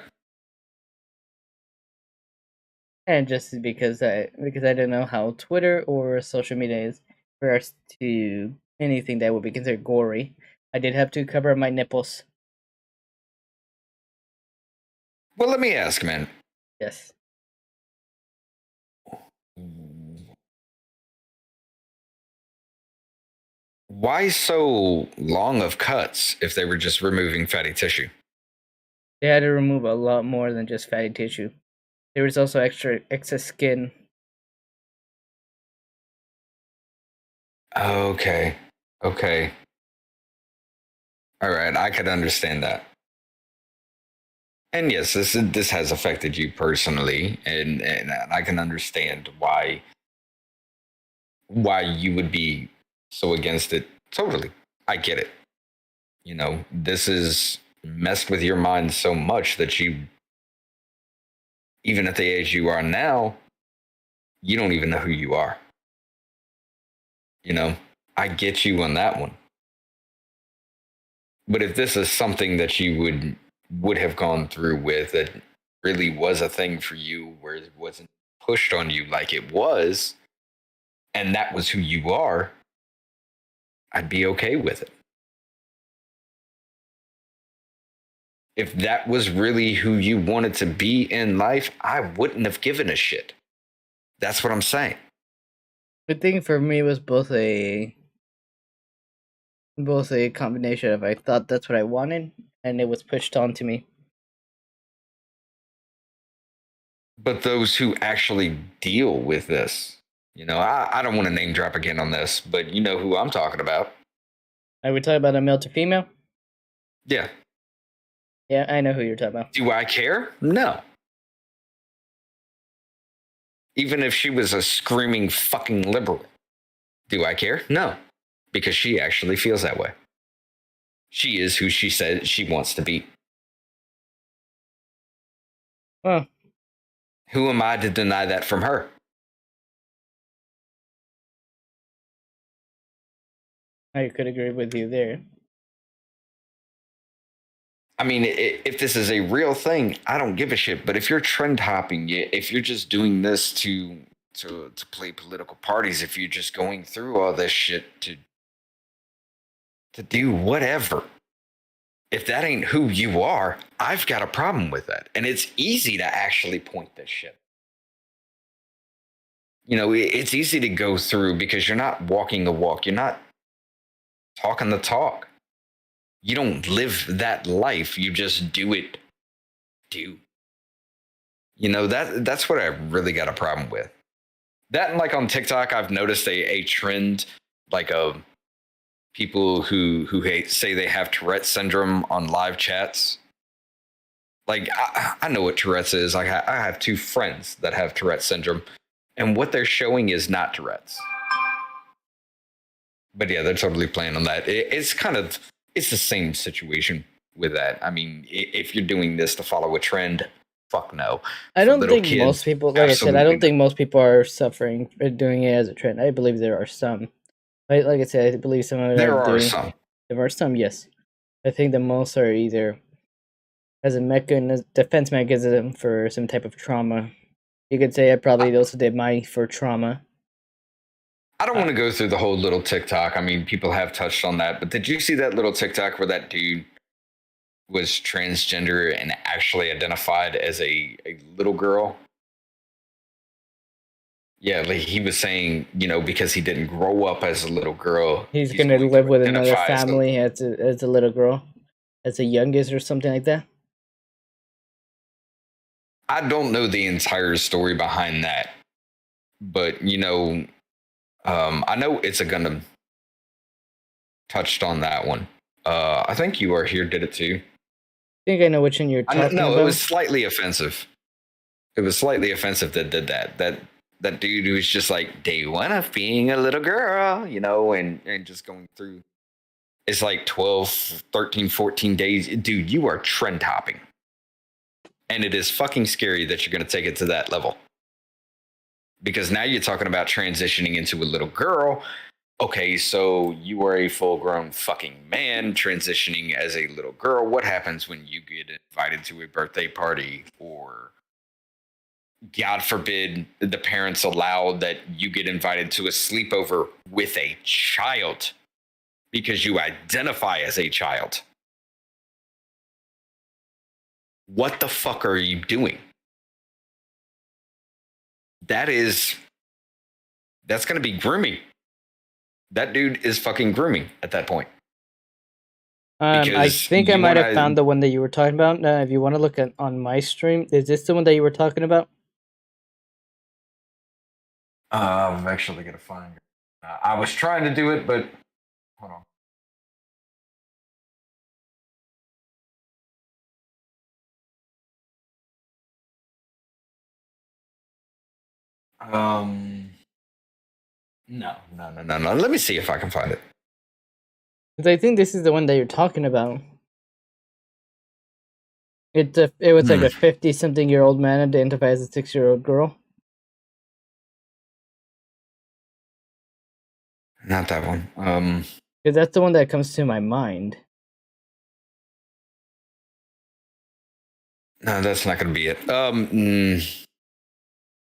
S2: And just because I don't know how Twitter or social media is regards to anything that would be considered gory, I did have to cover my nipples.
S1: Well, let me ask, man.
S2: Yes.
S1: Why so long of cuts if they were just removing fatty tissue?
S2: They had to remove a lot more than just fatty tissue. There was also excess skin.
S1: Okay. Okay. All right, I could understand that. And yes, this has affected you personally, and I can understand why you would be so against it. Totally, I get it. You know, this has messed with your mind so much that you, even at the age you are now, you don't even know who you are. You know, I get you on that one. But if this is something that you would have gone through with, that really was a thing for you, where it wasn't pushed on you like it was, and that was who you are, I'd be okay with it. If that was really who you wanted to be in life, I wouldn't have given a shit. That's what I'm saying.
S2: The thing for me was both a combination of I thought that's what I wanted, and it was pushed onto me.
S1: But those who actually deal with this, you know, I don't want to name drop again on this, but you know who I'm talking about.
S2: Are we talking about a male to female?
S1: Yeah.
S2: Yeah, I know who you're talking about.
S1: Do I care? No. Even if she was a screaming fucking liberal, do I care? No. Because she actually feels that way. She is who she said she wants to be.
S2: Well,
S1: Who am I to deny that from her?
S2: I could agree with you there.
S1: I mean, if this is a real thing, I don't give a shit. But if you're trend hopping, if you're just doing this to play political parties, if you're just going through all this shit to do whatever, if that ain't who you are, I've got a problem with that. And it's easy to actually point this shit. You know, it's easy to go through because you're not walking the walk, you're not talking the talk. You don't live that life, you just do it. You know, that's what I really got a problem with. That, and like on TikTok, I've noticed a trend like of people who say they have Tourette syndrome on live chats. Like I know what Tourette's is. Like I have two friends that have Tourette syndrome, and what they're showing is not Tourette's. But yeah, they're totally playing on that. It's the same situation with that. I mean, if you're doing this to follow a trend, fuck no.
S2: I
S1: For
S2: don't
S1: little
S2: think
S1: kids,
S2: most people, like I said, I
S1: absolutely
S2: don't think most people are suffering for doing it as a trend. I believe there are some. Like I said, I believe some of them
S1: there
S2: are
S1: are
S2: doing.
S1: some.
S2: There are some, yes. I think the most are either as a defense mechanism for some type of trauma. You could say I probably also did mine for trauma.
S1: I don't want to go through the whole little TikTok. I mean, people have touched on that, but did you see that little TikTok where that dude was transgender and actually identified as a little girl? Yeah, like he was saying, you know, because he didn't grow up as a little girl,
S2: He's gonna
S1: going
S2: live
S1: to
S2: with another
S1: identify as
S2: family as a little girl, as a youngest or something like that.
S1: I don't know the entire story behind that, but you know, I know It's a Gundam touched on that one. I think You Are Here did it too.
S2: I think I know which one you're talking
S1: No,
S2: about.
S1: it was slightly offensive. It was slightly offensive that did that. That dude who was just like day one of being a little girl, you know, and just going through. It's like 12, 13, 14 days. Dude, you are trend hopping. And it is fucking scary that you're going to take it to that level. Because now you're talking about transitioning into a little girl. Okay, so you are a full grown fucking man transitioning as a little girl. What happens when you get invited to a birthday party or God forbid the parents allow that you get invited to a sleepover with a child because you identify as a child. What the fuck are you doing? That's going to be grooming. That dude is fucking grooming at that point.
S2: I think I might have found the one that you were talking about. If you want to look at on my stream, is this the one that you were talking about?
S1: I'm actually gonna find it. I was trying to do it, but hold on. No. Let me see if I can find it.
S2: Because I think this is the one that you're talking about. It was like a 50-something-year-old man identifies as a 6-year-old girl.
S1: Not that one.
S2: Because that's the one that comes to my mind.
S1: No, that's not going to be it.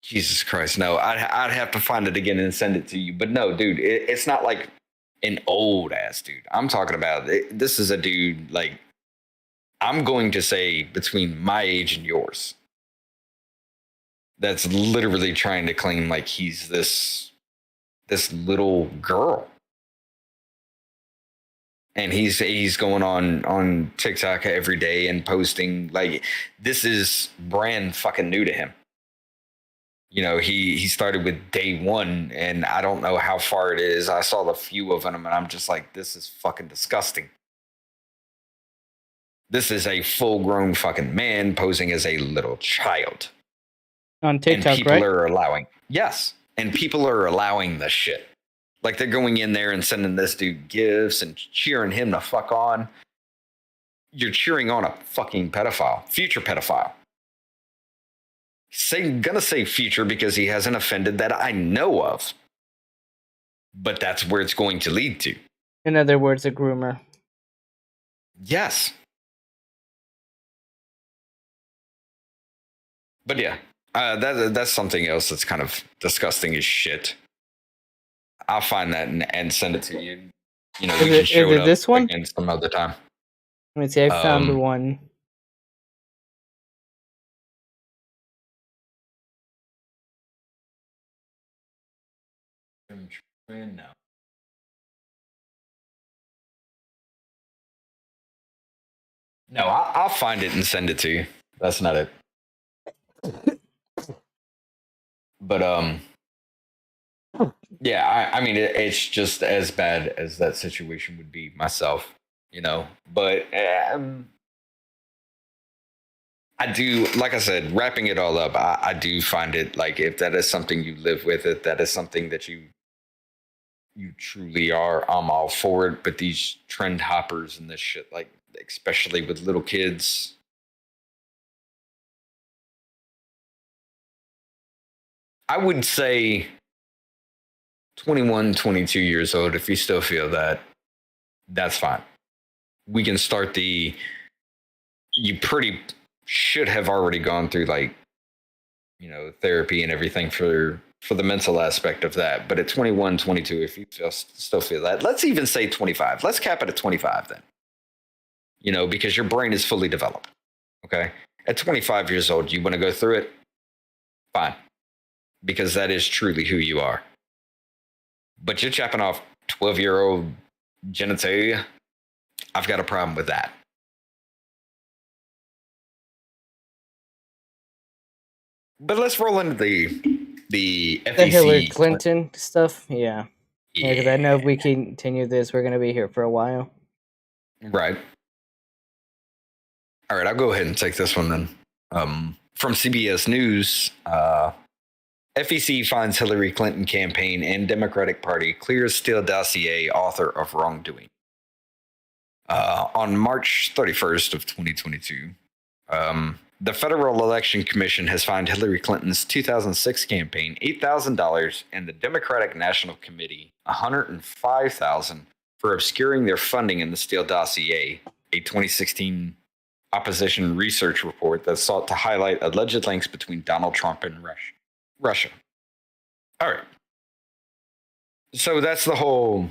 S1: Jesus Christ, no. I'd have to find it again and send it to you. But no, dude, it's not like an old ass dude. I'm talking about this is a dude like I'm going to say between my age and yours. That's literally trying to claim like he's this little girl. And he's going on TikTok every day and posting like this is brand fucking new to him. You know, he started with day one, and I don't know how far it is. I saw the few of them, and I'm just like, this is fucking disgusting. This is a full-grown fucking man posing as a little child
S2: on TikTok,
S1: and people
S2: right?
S1: are allowing, yes, and people are allowing this shit. Like they're going in there and sending this dude gifts and cheering him the fuck on. You're cheering on a fucking pedophile, future pedophile. Gonna say future because he hasn't offended that I know of. But that's where it's going to lead to.
S2: In other words, a groomer.
S1: Yes. But yeah, that's something else that's kind of disgusting as shit. I'll find that and send it to you. You know, we can show it up
S2: this one?
S1: again some other time.
S2: Let me see. I found one.
S1: No. No, I'll find it and send it to you. That's not it. But yeah, I mean, it's just as bad as that situation would be myself, you know. But I do, like I said, wrapping it all up, I do find it like if that is something you live with, if that is something that you truly are, I'm all for it. But these trend hoppers and this shit, like especially with little kids. I would say 21, 22 years old, if you still feel that, that's fine. We can start you pretty should have already gone through like, you know, therapy and everything for the mental aspect of that. But at 21, 22, if you still feel that, let's even say 25. Let's cap it at 25 then. You know, because your brain is fully developed. Okay. At 25 years old, you want to go through it? Fine. Because that is truly who you are. But you're chopping off 12-year-old genitalia. I've got a problem with that. But let's roll into the FEC.
S2: The Hillary Clinton stuff. Yeah. Yeah, because I know if we continue this, we're going to be here for a while.
S1: Right. All right, I'll go ahead and take this one then. From CBS News, FEC finds Hillary Clinton campaign and Democratic Party, clears Steele Dossier author of wrongdoing. On March 31st of 2022, the Federal Election Commission has fined Hillary Clinton's 2006 campaign $8,000 and the Democratic National Committee $105,000 for obscuring their funding in the Steele Dossier, a 2016 opposition research report that sought to highlight alleged links between Donald Trump and Russia. All right. So that's the whole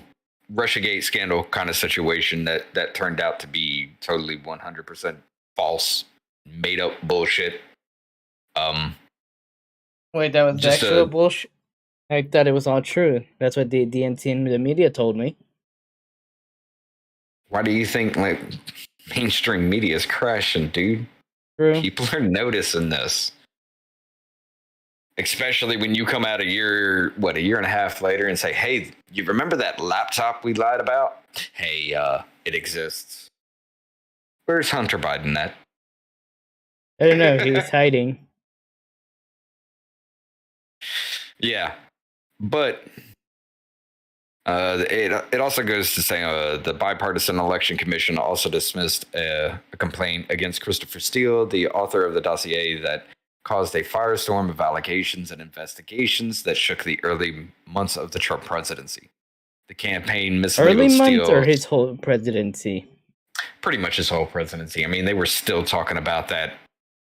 S1: Russiagate scandal kind of situation that turned out to be totally 100% false, made up bullshit.
S2: Wait, that was actual bullshit? I thought it was all true. That's what the DNC and the media told me.
S1: Why do you think mainstream media is crashing, dude?
S2: True.
S1: People are noticing this. Especially when you come out a year and a half later and say, hey, you remember that laptop we lied about? Hey, it exists. Where's Hunter Biden at?
S2: I don't know. He was hiding.
S1: Yeah. But it also goes to say the Bipartisan Election Commission also dismissed a complaint against Christopher Steele, the author of the dossier that caused a firestorm of allegations and investigations that shook the early months of the Trump presidency. The campaign mislabeled
S2: early months
S1: Steele,
S2: or his whole presidency?
S1: Pretty much his whole presidency. I mean, they were still talking about that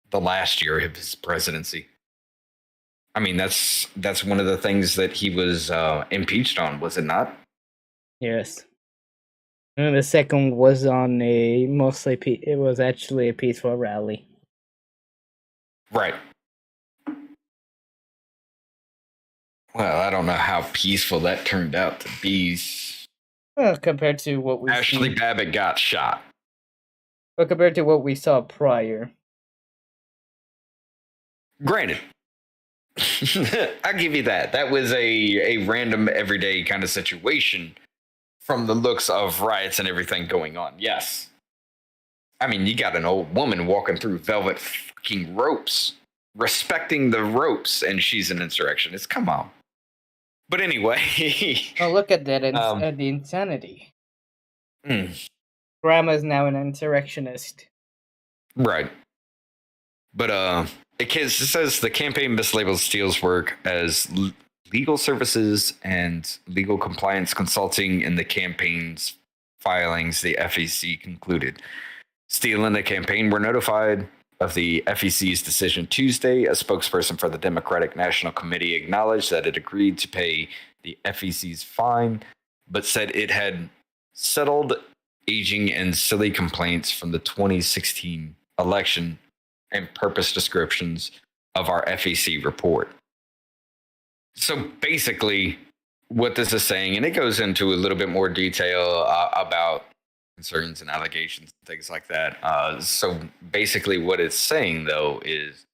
S1: the last year of his presidency. I mean, that's one of the things that he was impeached on, was it not?
S2: Yes. And the second was on it was actually a peaceful rally.
S1: Right. Well, I don't know how peaceful that turned out to be.
S2: Well, compared to what we
S1: Ashley Babbitt got shot.
S2: Well, compared to what we saw prior.
S1: Granted. I'll give you that. That was a random, everyday kind of situation from the looks of riots and everything going on. Yes. I mean, you got an old woman walking through velvet fucking ropes, respecting the ropes, and she's an insurrectionist. Come on. But anyway.
S2: Oh, look at that. The insanity. Grandma's now an insurrectionist.
S1: Right. But, it says the campaign mislabeled Steele's work as legal services and legal compliance consulting in the campaign's filings, the FEC concluded. Steele and the campaign were notified of the FEC's decision Tuesday. A spokesperson for the Democratic National Committee acknowledged that it agreed to pay the FEC's fine, but said it had settled aging and silly complaints from the 2016 election and purpose descriptions of our FEC report. So basically, what this is saying, and it goes into a little bit more detail about concerns and allegations and things like that. So basically what it's saying, though, is,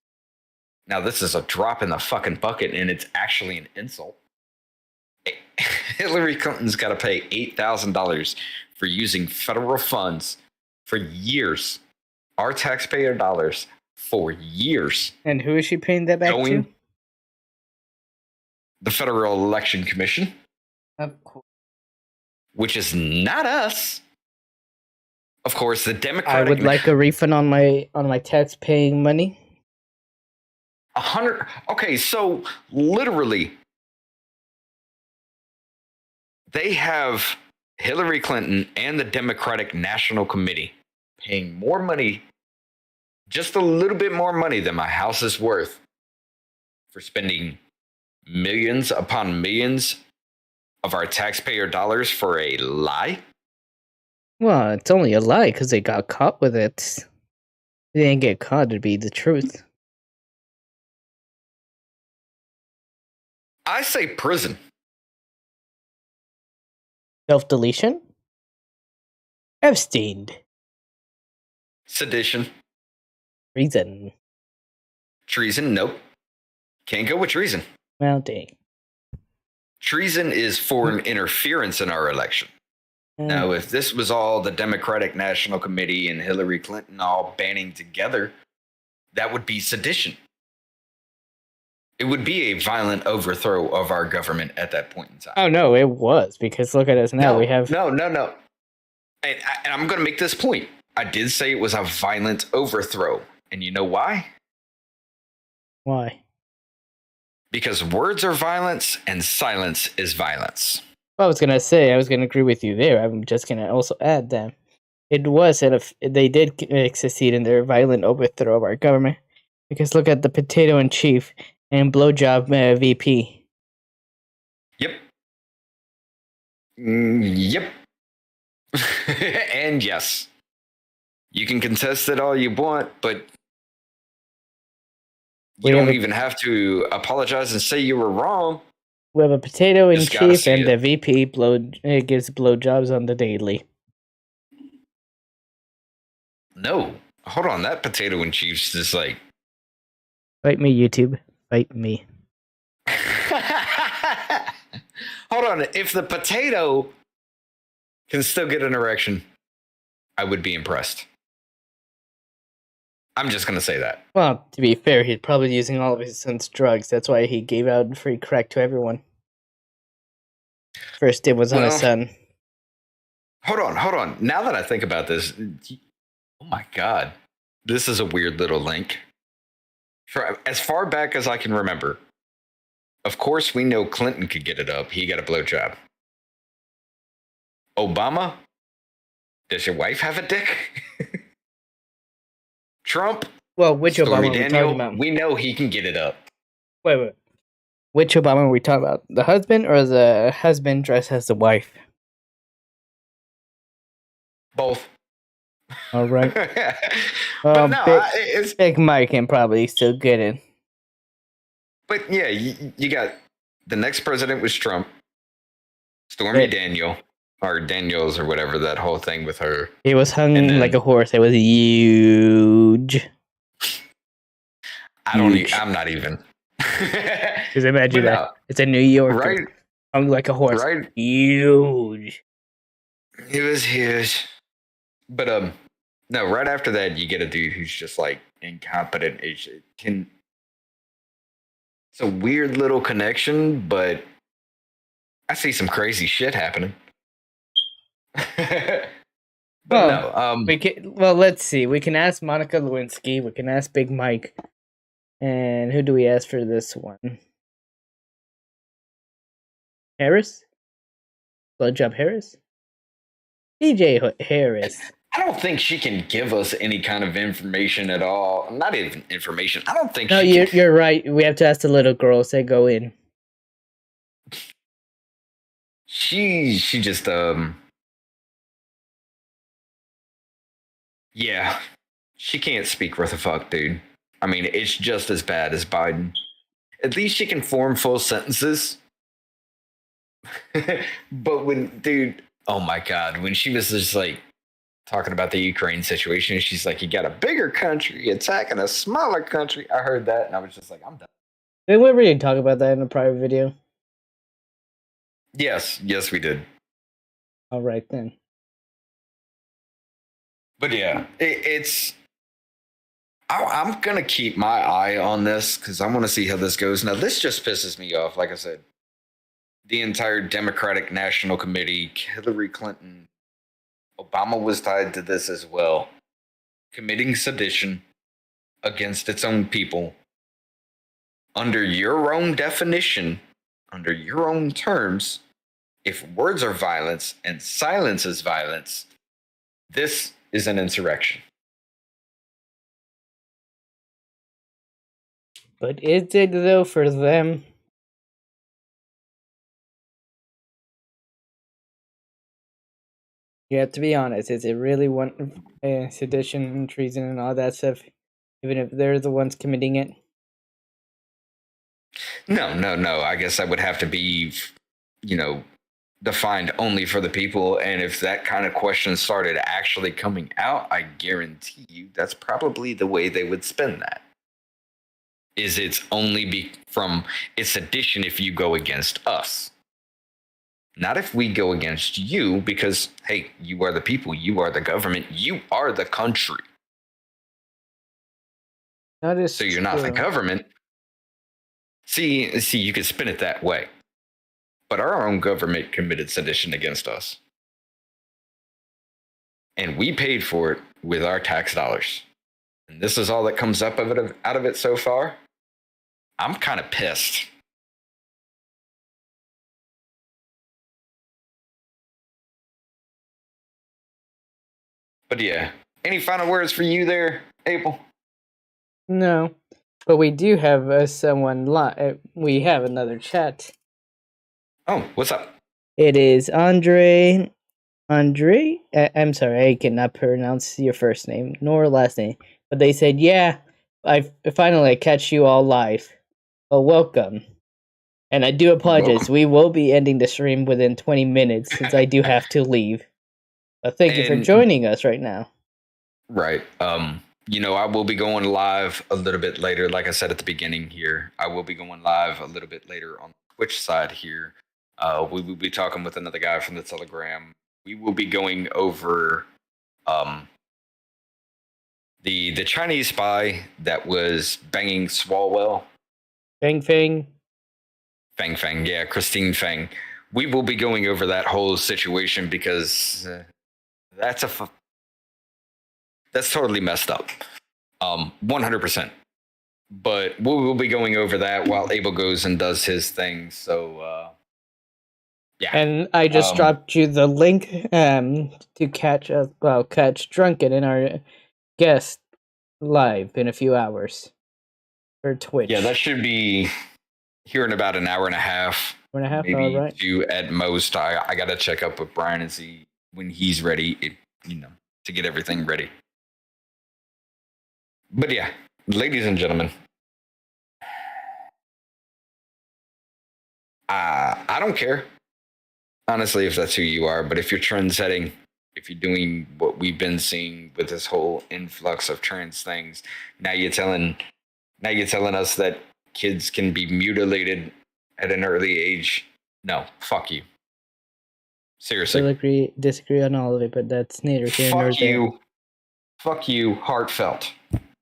S1: now this is a drop in the fucking bucket, and it's actually an insult. Hillary Clinton's got to pay $8,000 for using federal funds for years, our taxpayer dollars, for years.
S2: And who is she paying that back to?
S1: The Federal Election Commission.
S2: Of course. Which
S1: is not us. Of course, the Democratic...
S2: I would like a refund on my tax-paying money.
S1: 100... Okay, so literally, they have Hillary Clinton and the Democratic National Committee paying more money, just a little bit more money than my house is worth, for spending millions upon millions of our taxpayer dollars for a lie?
S2: Well, it's only a lie because they got caught with it. If they didn't get caught, it'd be the truth.
S1: I say prison.
S2: Self-deletion? Epstein.
S1: Sedition.
S2: Treason.
S1: Treason, nope. Can't go with treason.
S2: Well, dang.
S1: Treason is foreign interference in our election. Now, if this was all the Democratic National Committee and Hillary Clinton all banding together, that would be sedition. It would be a violent overthrow of our government at that point in time.
S2: Oh, no, it was, because look at us now.
S1: No,
S2: we have...
S1: No. And I'm going to make this point. I did say it was a violent overthrow. And you know why?
S2: Why?
S1: Because words are violence and silence is violence.
S2: I was going to say, I was going to agree with you there. I'm just going to also add that It was, and if they did succeed in their violent overthrow of our government, because look at the potato in chief and blowjob VP.
S1: Yep. Yep. And yes, you can contest it all you want, but you don't even have to apologize and say you were wrong.
S2: We have a potato in
S1: Just gotta
S2: chief,
S1: see
S2: and
S1: it.
S2: the VP gives blowjobs on the daily.
S1: No, hold on. That potato in chief's just like.
S2: Fight me, YouTube. Fight me.
S1: Hold on. If the potato can still get an erection, I would be impressed. I'm just gonna say that.
S2: Well, to be fair, he's probably using all of his son's drugs. That's why he gave out free crack to everyone. First dib was on his son.
S1: Hold on. Now that I think about this, oh my God, this is a weird little link. For as far back as I can remember, of course, we know Clinton could get it up. He got a blowjob. Obama? Does your wife have a dick? Trump?
S2: Well, which
S1: Stormy
S2: Obama are we
S1: Daniel,
S2: talking about?
S1: we know he can get it up.
S2: Wait. Which Obama are we talking about? The husband or the husband dressed as the wife?
S1: Both.
S2: All right.
S1: But no,
S2: Big Mike can probably still get it.
S1: But yeah, you got the next president was Trump, Stormy Daniel, or Daniels, or whatever, that whole thing with her.
S2: He was hung like a horse. It was huge.
S1: I'm not even.
S2: Just imagine that. No, it's a New Yorker.
S1: Right.
S2: Hung like a horse.
S1: Right.
S2: Huge.
S1: It was huge. But no, right after that, you get a dude who's just like incompetent. It's a weird little connection, but I see some crazy shit happening.
S2: Let's see. We can ask Monica Lewinsky. We can ask Big Mike. And who do we ask for this one? Harris? Blowjob Harris? DJ Harris.
S1: I don't think she can give us any kind of information at all. Not even information. I don't think.
S2: No, you're right. We have to ask the little girls that go in.
S1: She just yeah, she can't speak worth a fuck, dude. I mean, it's just as bad as Biden. At least she can form full sentences. But oh my God, when she was just like talking about the Ukraine situation, she's like, you got a bigger country attacking a smaller country. I heard that and I was just like, I'm done.
S2: Did we ever talk about that in a private video?
S1: Yes, we did.
S2: All right then.
S1: But yeah, I'm going to keep my eye on this because I want to see how this goes. Now, this just pisses me off. Like I said, the entire Democratic National Committee, Hillary Clinton, Obama was tied to this as well, committing sedition against its own people under your own definition, under your own terms. If words are violence and silence is violence, this is an insurrection.
S2: But is it though for them? You have to be honest. Is it really sedition and treason and all that stuff, even if they're the ones committing it?
S1: No. I guess that would have to be, defined only for the people. And if that kind of question started actually coming out, I guarantee you that's probably the way they would spin that. It's only from it's sedition if you go against us. Not if we go against you, because, hey, you are the people, you are the government, you are the country.
S2: That is
S1: so you're not the government. See, you could spin it that way. But our own government committed sedition against us. And we paid for it with our tax dollars. And this is all that comes up out of it so far. I'm kind of pissed. But yeah, any final words for you there, Abel?
S2: No, but we do have someone live. We have another chat.
S1: Oh, what's up?
S2: It is Andre. Andre? I'm sorry, I cannot pronounce your first name nor last name. But they said, yeah, I finally catch you all live. Well, welcome. And I do apologize.
S1: Welcome.
S2: We will be ending the stream within 20 minutes since I do have to leave. But thank you for
S1: And-
S2: joining us right now.
S1: Right. I will be going live a little bit later. Like I said at the beginning here, I will be going live a little bit later on the Twitch side here. We will be talking with another guy from the Telegram. We will be going over the Chinese spy that was banging Swalwell.
S2: Fang Fang.
S1: Fang, yeah, Christine Fang. We will be going over that whole situation because that's totally messed up. 100%. But we will be going over that while Abel goes and does his thing. So, yeah.
S2: And I just dropped you the link to catch Drunken and our guest live in a few hours for Twitch.
S1: Yeah, that should be here in about an hour and a half.
S2: Hour and a half,
S1: maybe
S2: all right.
S1: 2 at most. I got to check up with Brian and see when he's ready, to get everything ready. But yeah, ladies and gentlemen, I don't care, honestly, if that's who you are. But if you're trend setting, if you're doing what we've been seeing with this whole influx of trans things, now you're telling us that kids can be mutilated at an early age. No, fuck you. Seriously.
S2: Disagree on all of it, but that's neither here nor there.
S1: Fuck you, heartfelt.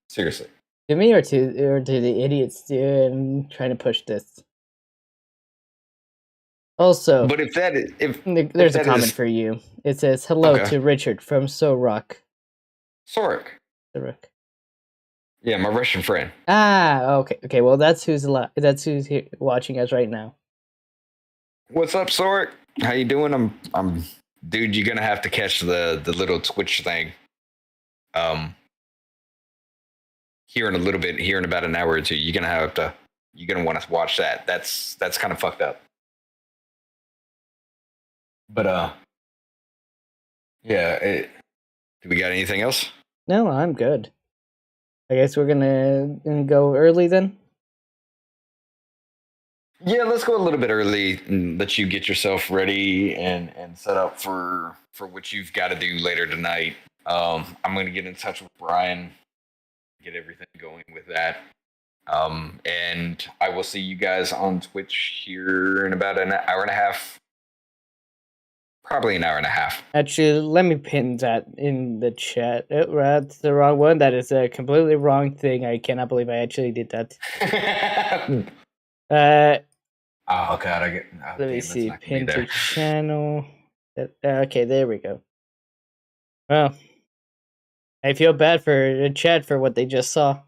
S1: Seriously.
S2: To me or to the idiots trying to push this. Also,
S1: but if
S2: there's a comment for you. It says hello to Richard from Sorok.
S1: Sorok. Yeah, my Russian friend.
S2: Okay. Well, that's who's watching us right now.
S1: What's up, Sorok? How you doing? I'm dude. You're gonna have to catch the little Twitch thing. Here in a little bit. Here in about an hour or two, you're gonna want to watch that. That's kind of fucked up. But yeah. Do we got anything else?
S2: No, I'm good. I guess we're gonna go early then.
S1: Yeah, let's go a little bit early and let you get yourself ready and set up for what you've got to do later tonight. I'm going to get in touch with Brian, get everything going with that. And I will see you guys on Twitch here in about an hour and a half. Probably an hour and a half.
S2: Actually, let me pin that in the chat. That's the wrong one. That is a completely wrong thing. I cannot believe I actually did that.
S1: Oh god,
S2: let me see. Pin to channel. Okay, there we go. Well, I feel bad for the chat for what they just saw.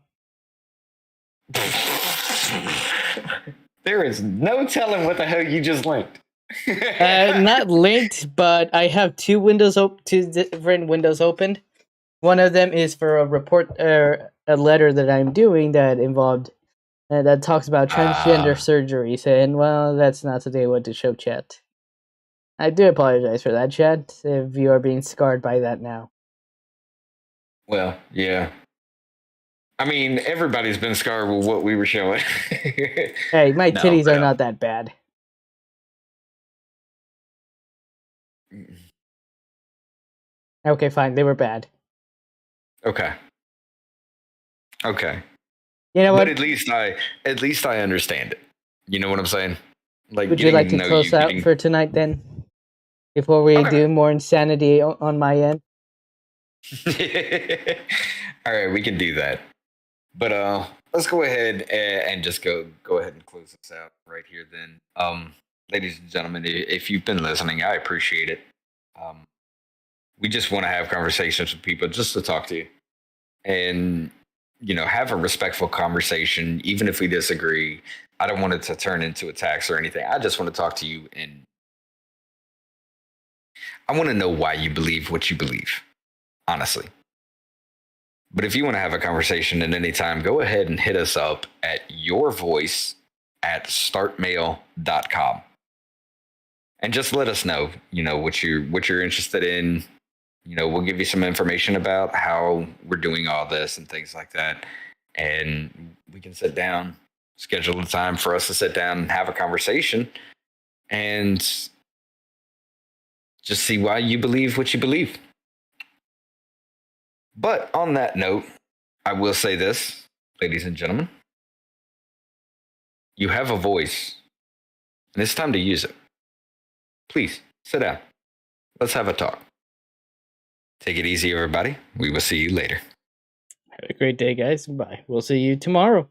S1: There is no telling what the hell you just linked.
S2: Not linked, but I have two different windows opened. One of them is for a report, a letter that I'm doing that involved. That talks about transgender surgeries, and well, that's not today what to show chat. I do apologize for that, chat, if you are being scarred by that now.
S1: Well, yeah. I mean, everybody's been scarred with what we were showing.
S2: Hey, my titties are not that bad. Okay, fine, they were bad.
S1: Okay.
S2: You know what?
S1: But at least I understand it. You know what I'm saying? Like,
S2: would you like to close out for tonight then? Before we do more insanity on my end?
S1: All right, we can do that. But let's go ahead and just go ahead and close this out right here then. Ladies and gentlemen, if you've been listening, I appreciate it. We just want to have conversations with people just to talk to you. And have a respectful conversation, even if we disagree. I don't want it to turn into attacks or anything. I just want to talk to you, and I want to know why you believe what you believe. honestly. But if you want to have a conversation at any time, go ahead and hit us up at yourvoice@startmail.com. And just let us know, what you're interested in. We'll give you some information about how we're doing all this and things like that. And we can sit down, schedule a time for us to sit down and have a conversation and just see why you believe what you believe. But on that note, I will say this, ladies and gentlemen. You have a voice, and it's time to use it. Please, sit down. Let's have a talk. Take it easy, everybody. We will see you later.
S2: Have a great day, guys. Bye. We'll see you tomorrow.